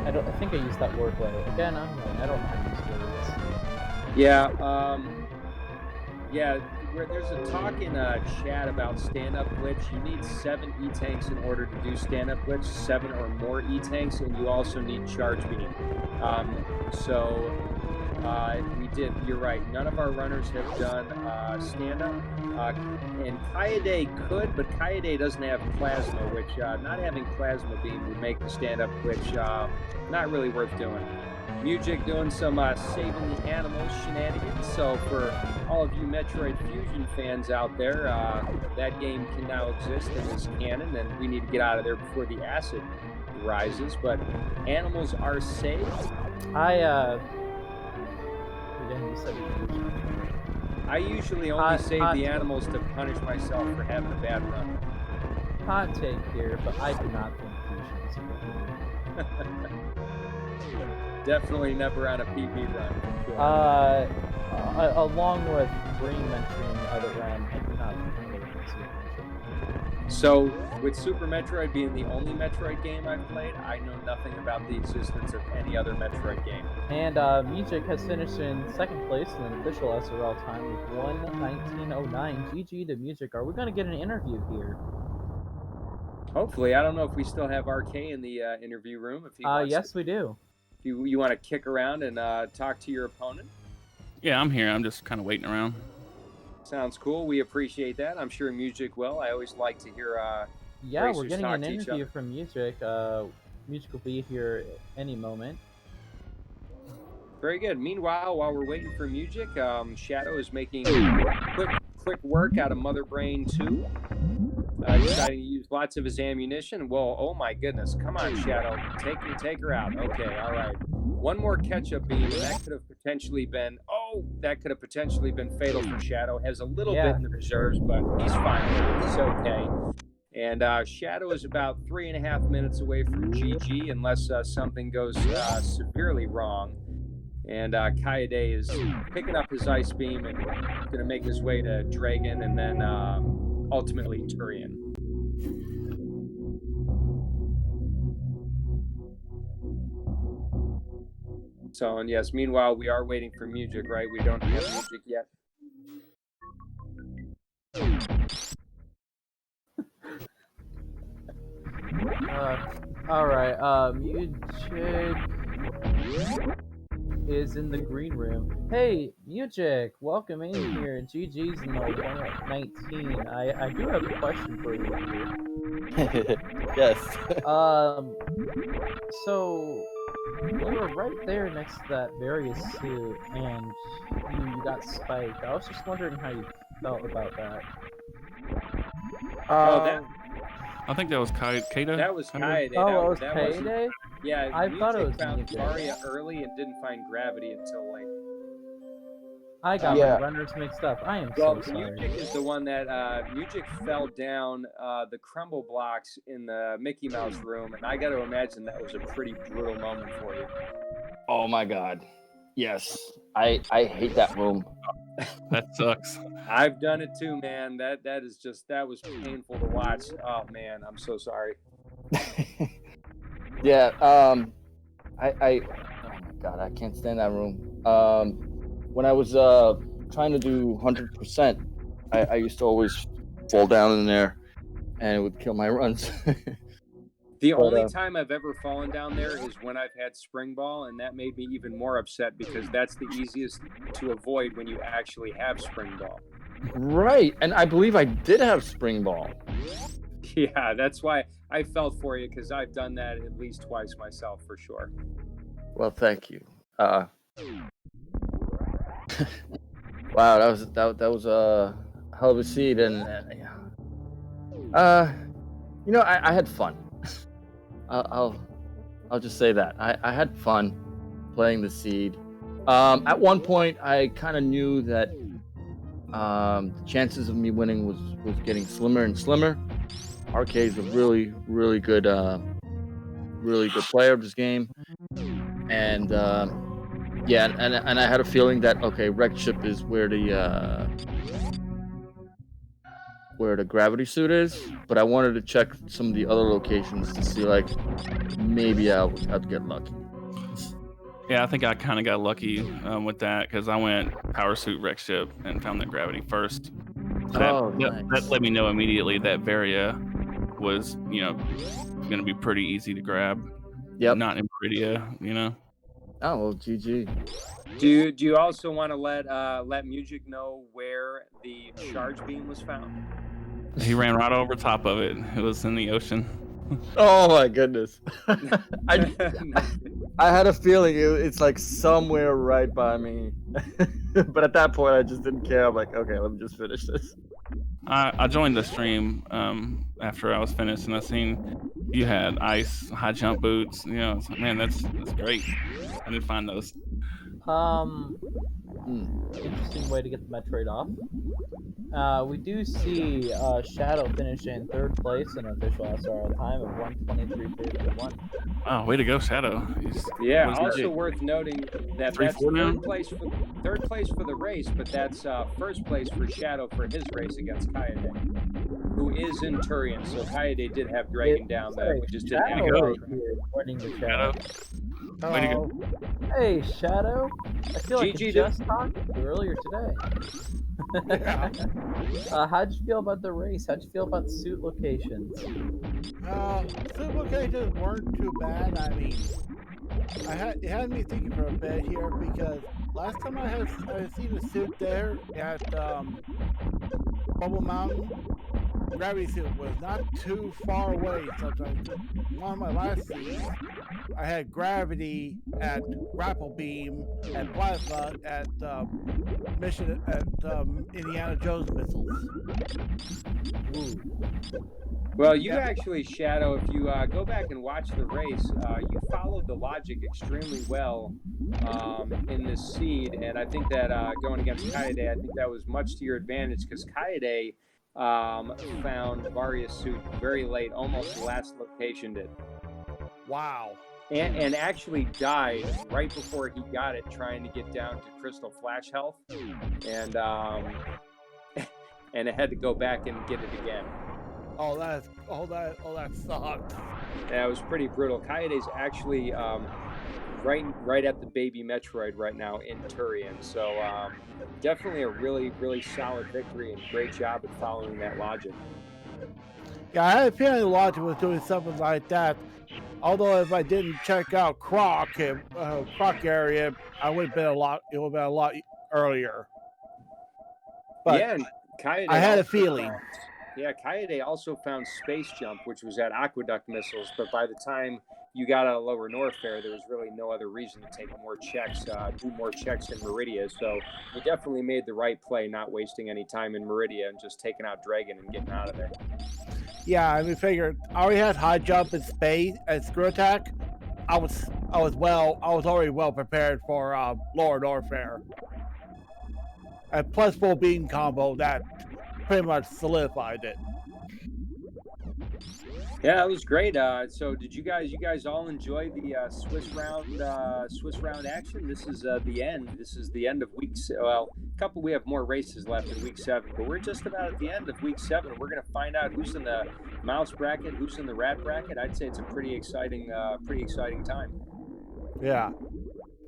I think I used that word right. Again, I don't know how to use words. Yeah, yeah. Where there's a talk in chat about stand-up glitch, you need 7 E-tanks in order to do stand-up glitch, 7 or more E-tanks, and you also need charge beam. We did. You're right. None of our runners have done stand-up, and Kaede could, but Kaede doesn't have plasma, which not having plasma beam would make the stand-up glitch not really worth doing. Mugick doing some saving the animals shenanigans. So for all of you Metroid Fusion fans out there, that game can now exist and is canon, and we need to get out of there before the acid rises. But animals are saved. I usually only save the animals to punish myself for having a bad run. Hot take here, but I do not think Fusion is good. Definitely never on a PB run. Sure. Along with Green mentioning other run, I do not think So, with Super Metroid being the only Metroid game I've played, I know nothing about the existence of any other Metroid game. And Mugick has finished in second place in an official SRL time with 1:19:09. GG to Mugick. Are we going to get an interview here? Hopefully. I don't know if we still have RK in the interview room. If he wants yes, we do. If you want to kick around and talk to your opponent. Yeah, I'm here. I'm just kind of waiting around. Sounds cool. We appreciate that. I'm sure Mugick will. I always like to hear yeah, we're getting an interview from Mugick. Mugick will be here any moment. Very good. Meanwhile, while we're waiting for Mugick, Shadow is making quick work out of Mother Brain 2. Deciding to use lots of his ammunition. Well, oh my goodness. Come on, Shadow. Take her out. Okay, all right. One more catch-up beam, and that could have potentially been fatal for Shadow. Has a little bit in the reserves, but he's fine. He's okay. And Shadow is about 3.5 minutes away from GG, unless something goes severely wrong. And Kaede is picking up his ice beam and going to make his way to Dragon and then ultimately Turian. So, and yes, meanwhile, we are waiting for Mugick, right? We don't have Mugick yet. All right. Mugick is in the green room. Hey, Mugick, welcome in here. GG's in the 1:19. I do have a question for you here. Yes. So you were right there next to that various suit, and you got spiked. I was just wondering how you felt about that. I think that was Kaede. That was Kaede. Oh, it was that Kaede? Yeah, I thought it was Mugick found Mugick. Varia early and didn't find gravity until late. I got Yeah. my runners mixed up. I am Well, so sorry. Mugick is the one that Mugick fell down the crumble blocks in the Mickey Mouse room, and I got to imagine that was a pretty brutal moment for you. Oh my God. Yes. I hate that room. That sucks. I've done it too, man. That was painful to watch. Oh man, I'm so sorry. Yeah. Oh my God, I can't stand that room. When I was trying to do 100%, I used to always fall down in there, and it would kill my runs. The only time I've ever fallen down there is when I've had spring ball, and that made me even more upset because that's the easiest to avoid when you actually have spring ball. Right, and I believe I did have spring ball. Yeah, that's why I felt for you, because I've done that at least twice myself for sure. Well, thank you. Wow, that was a hell of a seed, and you know, I had fun. I'll just say that I had fun playing the seed. At one point, I kind of knew that the chances of me winning was getting slimmer and slimmer. RK is a really good player of this game, and yeah, and I had a feeling that okay, wrecked ship is where the gravity suit is, but I wanted to check some of the other locations to see like maybe I'd get lucky. Yeah, I think I kind of got lucky with that because I went power suit wreck ship and found that gravity first. So that let me know immediately that Varia was, you know, going to be pretty easy to grab. Yep. Not in Meridia, you know. Oh well, GG. Do you also want to let Mugick know where the charge beam was found? He ran right over top of it. It was in the ocean. Oh my goodness. I had a feeling it's like somewhere right by me. But at that point I just didn't care. I'm like, okay, let me just finish this. I joined the stream after I was finished, and I seen you had ice high jump boots. You know, I was like, man, that's great. I didn't find those. Interesting way to get the Metroid off. We do see Shadow finish in 3rd place in official SRL time of 1:23:51. Oh, way to go, Shadow! Yeah. Also worth noting that that's 3-4 now? third place for the race, but that's 1st place for Shadow for his race against Kaede, who is in Turian. So Kaede did have Dragon down there. We just didn't have Shadow winning the Shadow. Way to go. Hey, Shadow. I feel like GG, I just talked to you earlier today. How'd you feel about the race? How'd you feel about suit locations? Suit locations weren't too bad. I mean, it had me thinking for a bit here because last time I had seen a suit there at Bubble Mountain, gravity suit was not too far away. Sometimes one of my last seasons, I had gravity at Grapple Beam at Plasma at Mission at Indiana Jones missiles. Ooh. Well, you actually, Shadow, if you go back and watch the race, you followed the logic extremely well in this seed, and I think that going against Kaede, I think that was much to your advantage because Kaede found Varia's suit very late, almost the last location did. Wow. And actually died right before he got it, trying to get down to Crystal Flash Health, and and it had to go back and get it again. That sucked. Yeah, it was pretty brutal. Kaede's actually right at the baby Metroid right now in Turian, so definitely a really solid victory and great job at following that logic. Yeah, I had a feeling the logic was doing something like that. Although if I didn't check out Croc area, I would have been a lot. It would have been a lot earlier. But yeah, and Kaede I had a feeling. Kaede also found Space Jump, which was at Aqueduct Missiles, but by the time you got out of Lower Norfair, there was really no other reason to take more checks, do more checks in Meridia. So you definitely made the right play, not wasting any time in Meridia and just taking out Dragon and getting out of there. Yeah, I mean, figured I already had high jump and space and screw attack. I was already well prepared for Lord Orfair. And plus full beam combo that pretty much solidified it. Yeah, that was great. So did you guys all enjoy the Swiss round action? This is the end. This is the end of well, we have more races left in week 7, but we're just about at the end of week 7. We're going to find out who's in the mouse bracket, who's in the rat bracket. I'd say it's a pretty exciting time. Yeah.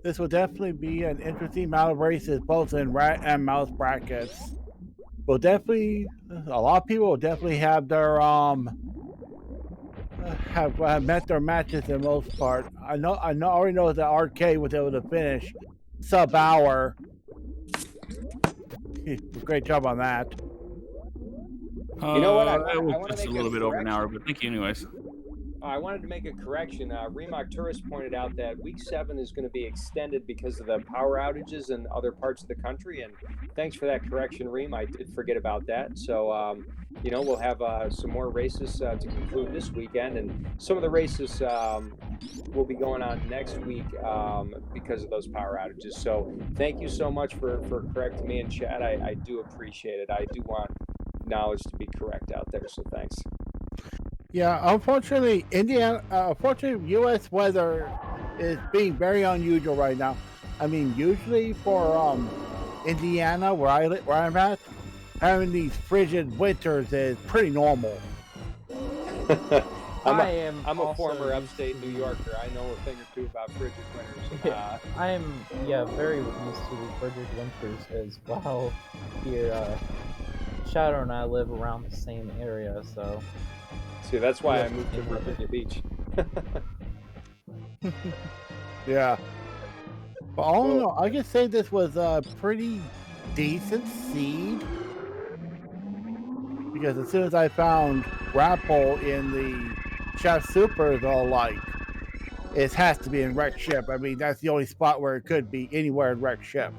This will definitely be an interesting amount of races, both in rat and mouse brackets. A lot of people will definitely have their have met their matches in most part. I already know that RK was able to finish sub-hour. Great job on that. You know what? I It was want to just make a little bit over an correction. hour, but thank you anyways. I wanted to make a correction. Remog Tourist pointed out that week 7 is going to be extended because of the power outages in other parts of the country. And thanks for that correction, Reem. I did forget about that. So, we'll have some more races to conclude this weekend. And some of the races will be going on next week because of those power outages. So thank you so much for correcting me in chat. I do appreciate it. I do want knowledge to be correct out there. So thanks. Yeah, unfortunately, U.S. weather is being very unusual right now. I mean, usually for Indiana, where I'm at, having these frigid winters is pretty normal. I'm a former upstate New Yorker. I know a thing or two about frigid winters. I am very used to the frigid winters as well. Here, Shadow and I live around the same area, so. See, that's why I moved to Virginia Beach. Yeah. But all in all, I can say this was a pretty decent seed. Because as soon as I found Grapple in the Chef Supers, all like, it has to be in Wreck Ship. I mean, that's the only spot where it could be anywhere in Wreck Ship.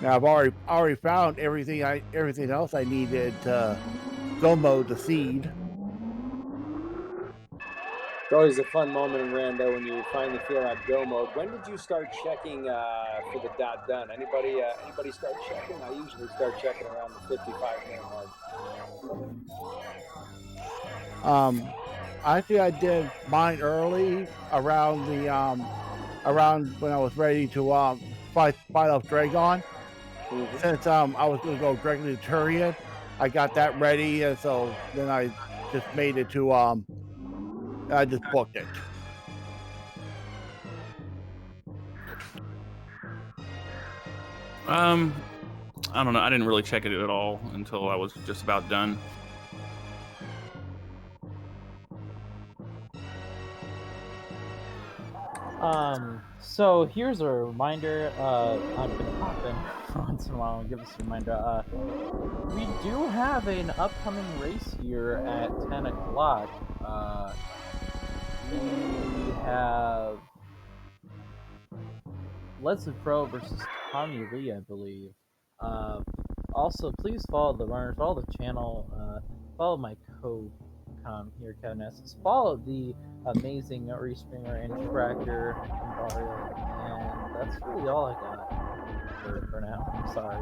Now I've already found everything else I needed to go mode the seed. It's always a fun moment in Rando when you finally feel that go mode. When did you start checking for the dot done? Anybody start checking? I usually start checking around the 55-minute mark. Actually, I did mine early around the around when I was ready to fight off Dragon. Mm-hmm. Since I was going to go directly to Turian, I got that ready, and so then I just made it to I just booked it. I don't know. I didn't really check it at all until I was just about done. So here's a reminder. I've been popping once in a while and give us a reminder. We do have an upcoming race here at 10 o'clock. We have Leslie Pro versus Tommy Lee, I believe. Also, please follow the runners, follow the channel, follow my co-com here, Kevin S. Follow the amazing Respringer and Tracker and Mario, and that's really all I got for now. I'm sorry.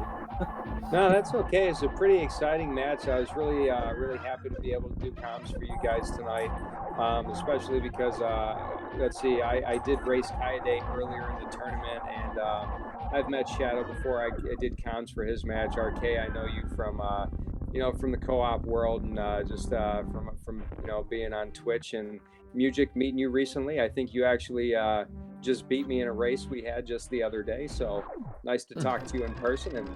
No, that's okay. It's a pretty exciting match. I was really happy to be able to do comms for you guys tonight, especially because let's see, I did race Kaede earlier in the tournament, and I've met Shadow before. I did comms for his match. RK, I know you from from the co-op world, and just from being on Twitch, and Mugick meeting you recently. I think you actually just beat me in a race we had just the other day, so nice to talk to you in person and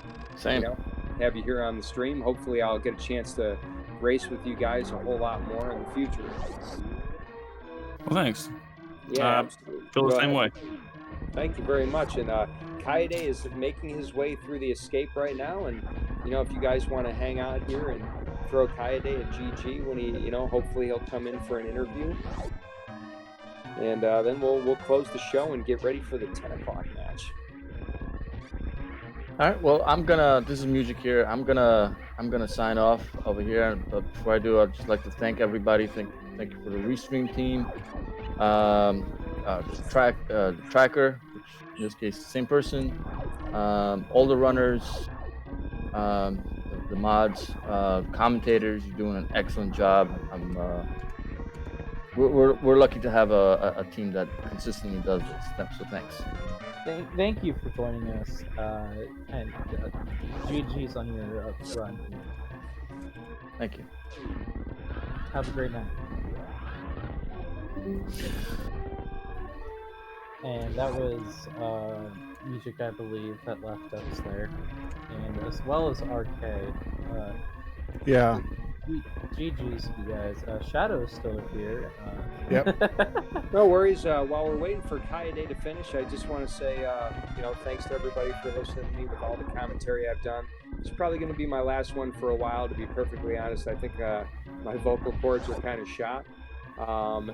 have you here on the stream. Hopefully I'll get a chance to race with you guys a whole lot more in the future. Well, thanks. Yeah, feel the same way. Thank you very much. And Kaede is making his way through the escape right now, and if you guys want to hang out here and throw Kaede a GG when he hopefully he'll come in for an interview, and then we'll close the show and get ready for the 10 o'clock match. All right. Well, this is Mugick here. I'm gonna sign off over here. But before I do, I'd just like to thank everybody. Thank you for the Restream team. the tracker, which in this case, same person. All the runners, the mods, commentators, you're doing an excellent job. We're lucky to have a team that consistently does this. So thanks. Thank you for joining us, and GG's on your run. Thank you. Have a great night. And that was Mugick, I believe, that left us there, and as well as RK. Yeah. GG's to you guys. Shadow's still here. Yep. No worries. While we're waiting for Kaede to finish, I just want to say, thanks to everybody for listening to me with all the commentary I've done. It's probably going to be my last one for a while, to be perfectly honest. I think my vocal cords are kind of shot. I'm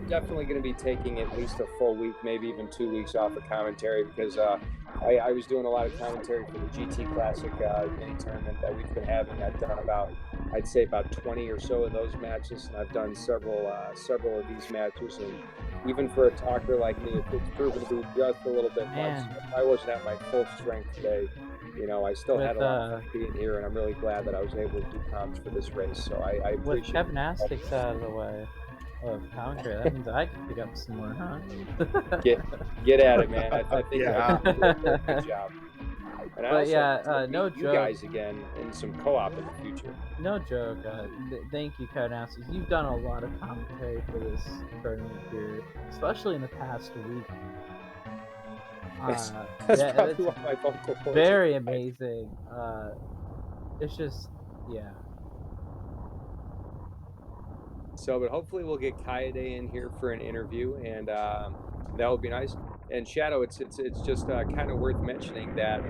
definitely going to be taking at least a full week, maybe even 2 weeks off of commentary, because I was doing a lot of commentary for the GT Classic mini tournament that we've been having. I've done I'd say about 20 or so of those matches, and I've done several of these matches. And even for a talker like me, it's proven to be just a little bit much. I wasn't at my full strength today. I still had a lot of being here, and I'm really glad that I was able to do comms for this race. So I appreciate with Kevnastics out of the way of commentary, that means I can pick up some more, huh? Get at it, man. I think I did a good job. And I also no meet you joke. guys again in some co-op in the future. No joke. Thank you, Kevnastics. You've done a lot of commentary for this tournament here, especially in the past week. That's probably what my vocal cords very amazing. It's just, yeah. So, but hopefully we'll get Kaede in here for an interview, and that would be nice. And Shadow, it's just kind of worth mentioning that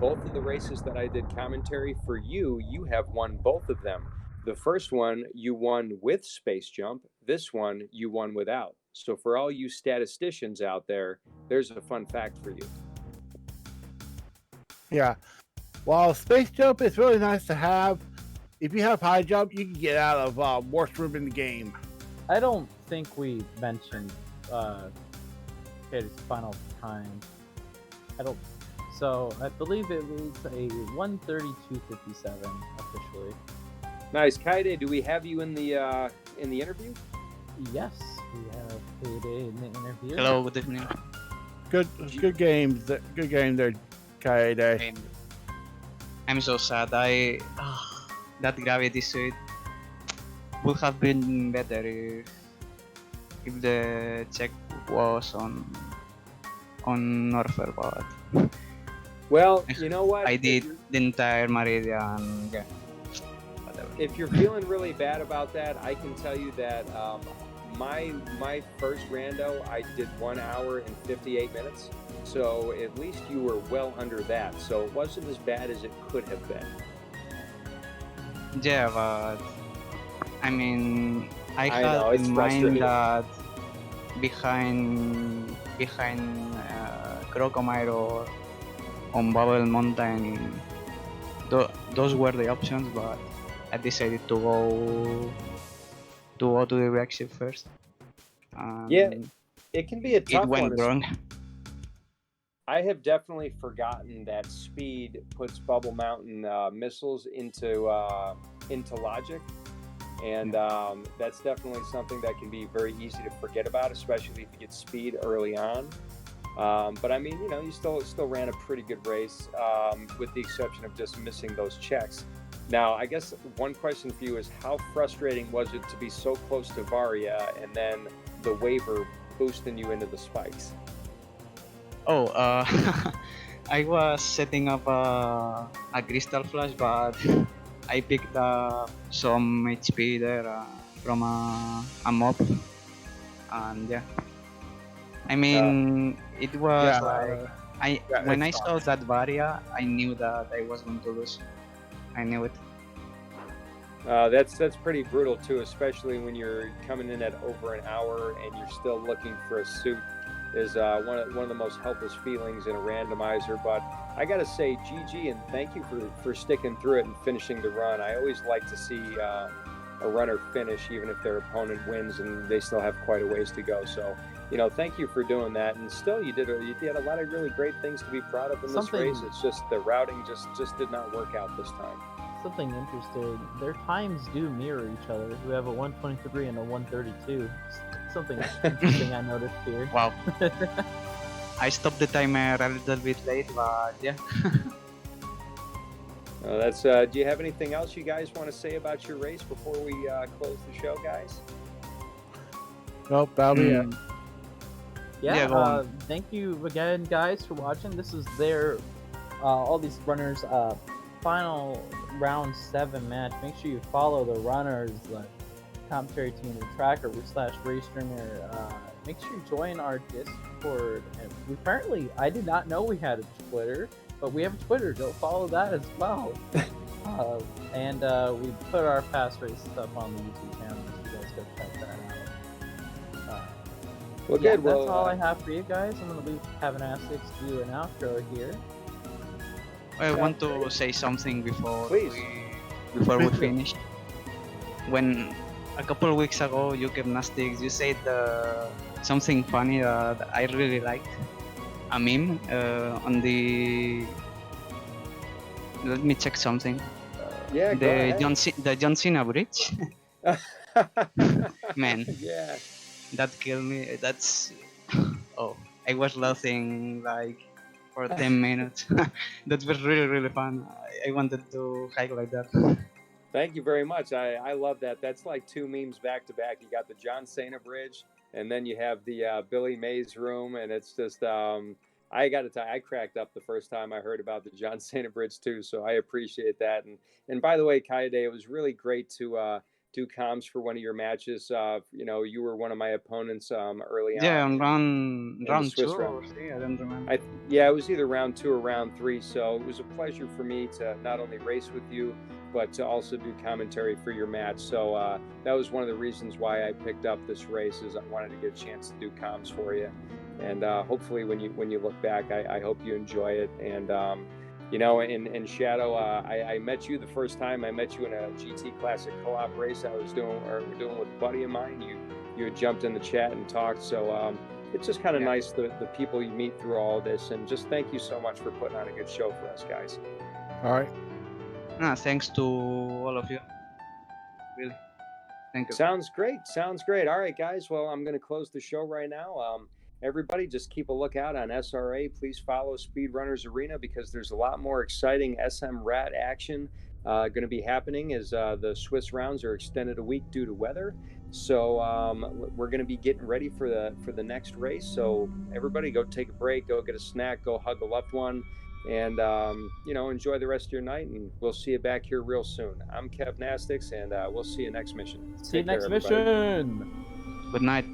both of the races that I did commentary for you have won both of them. The first one you won with Space Jump. This one you won without. So for all you statisticians out there, there's a fun fact for you. Yeah. While Space Jump is really nice to have, if you have high jump, you can get out of worst room in the game. I don't think we mentioned Kaede's final time. So I believe it was a 1:32.57 officially. Nice, Kaede. Do we have you in the interview? Yes, we have Kaede in the interview. Hello, good evening. Good game there, Kaede. I'm so sad. That gravity suit would have been better if the check was on Norfer, but well, you know what? I did the entire Meridian. Yeah, whatever. If you're feeling really bad about that, I can tell you that my first rando, I did 1 hour and 58 minutes. So at least you were well under that. So it wasn't as bad as it could have been. Yeah, but I mean, I know, had it's in mind frustrating. that behind Crocomire or on Bubble Mountain, those were the options, but I decided to go to the reaction first. Yeah, it can be a tough It went one. wrong. I have definitely forgotten that speed puts Bubble Mountain missiles into logic, and that's definitely something that can be very easy to forget about, especially if you get speed early on. But I mean, you still ran a pretty good race, with the exception of just missing those checks. Now, I guess one question for you is, how frustrating was it to be so close to Varia and then the waiver boosting you into the spikes? Oh, I was setting up a crystal flash, but I picked up some HP there from a mob, and yeah. I mean, it was when I saw that Varia, I knew that I was going to lose. I knew it. That's pretty brutal too, especially when you're coming in at over an hour and you're still looking for a suit. Is one of the most helpless feelings in a randomizer. But I gotta say, GG, and thank you for sticking through it and finishing the run. I always like to see a runner finish, even if their opponent wins and they still have quite a ways to go. So, you know, thank you for doing that. And still, you did a lot of really great things to be proud of in this race. It's just the routing just did not work out this time. Something interesting. Their times do mirror each other. We have a 123 and a 132. Something interesting I noticed here. Wow. I stopped the timer a little bit late, but yeah. That's. Do you have anything else you guys want to say about your race before we close the show, guys? Nope, that'll be it. Yeah. Thank you again, guys, for watching. This is their all these runners' final round 7 match. Make sure you follow the runners, the commentary team, the tracker /race streamer. Make sure you join our Discord. And I did not know we had a Twitter, but we have a Twitter. Go follow that as well. And we put our past race stuff on the YouTube channel, so you guys go check that out. Well, good. That's all I have for you guys. I'm gonna leave Kevin Essex to do an outro here. I want to say something before Please. we finish. When a couple of weeks ago, Mugick75, you said something funny that I really liked. A meme on the. Let me check something. Yeah, go ahead. The John Cena bridge. Man. Yeah. That killed me. That's. Oh, I was laughing like for 10 minutes. That was really, really fun. I wanted to highlight that. Thank you very much. I love that. That's like 2 memes back to back. You got the John Cena bridge, and then you have the Billy Mays room, and it's just I got to tell you, I cracked up the first time I heard about the John Cena bridge too. So I appreciate that. And by the way, Kaede, it was really great to do comms for one of your matches. You know, you were one of my opponents early on. Yeah, on round 2 round. or 3, I don't remember. It was either round 2 or round 3. So it was a pleasure for me to not only race with you, but to also do commentary for your match. So that was one of the reasons why I picked up this race, is I wanted to get a chance to do comms for you. And hopefully when you look back, I hope you enjoy it. And you know, in Shadow, I met you the first time. I met you in a GT Classic co-op race I was doing with a buddy of mine. You had jumped in the chat and talked. So it's just kind of nice, the people you meet through all of this. And just thank you so much for putting on a good show for us, guys. All right. Thanks to all of you. Really. Thank you. Sounds great. All right, guys. Well, I'm going to close the show right now. Everybody, just keep a lookout on SRA. Please follow Speedrunners Arena, because there's a lot more exciting SMRAT action going to be happening as the Swiss rounds are extended a week due to weather. So we're going to be getting ready for the next race. So everybody, go take a break, go get a snack, go hug a loved one, and you know, enjoy the rest of your night. And we'll see you back here real soon. I'm Kev Nastics, and we'll see you next mission. See you next mission. Good night.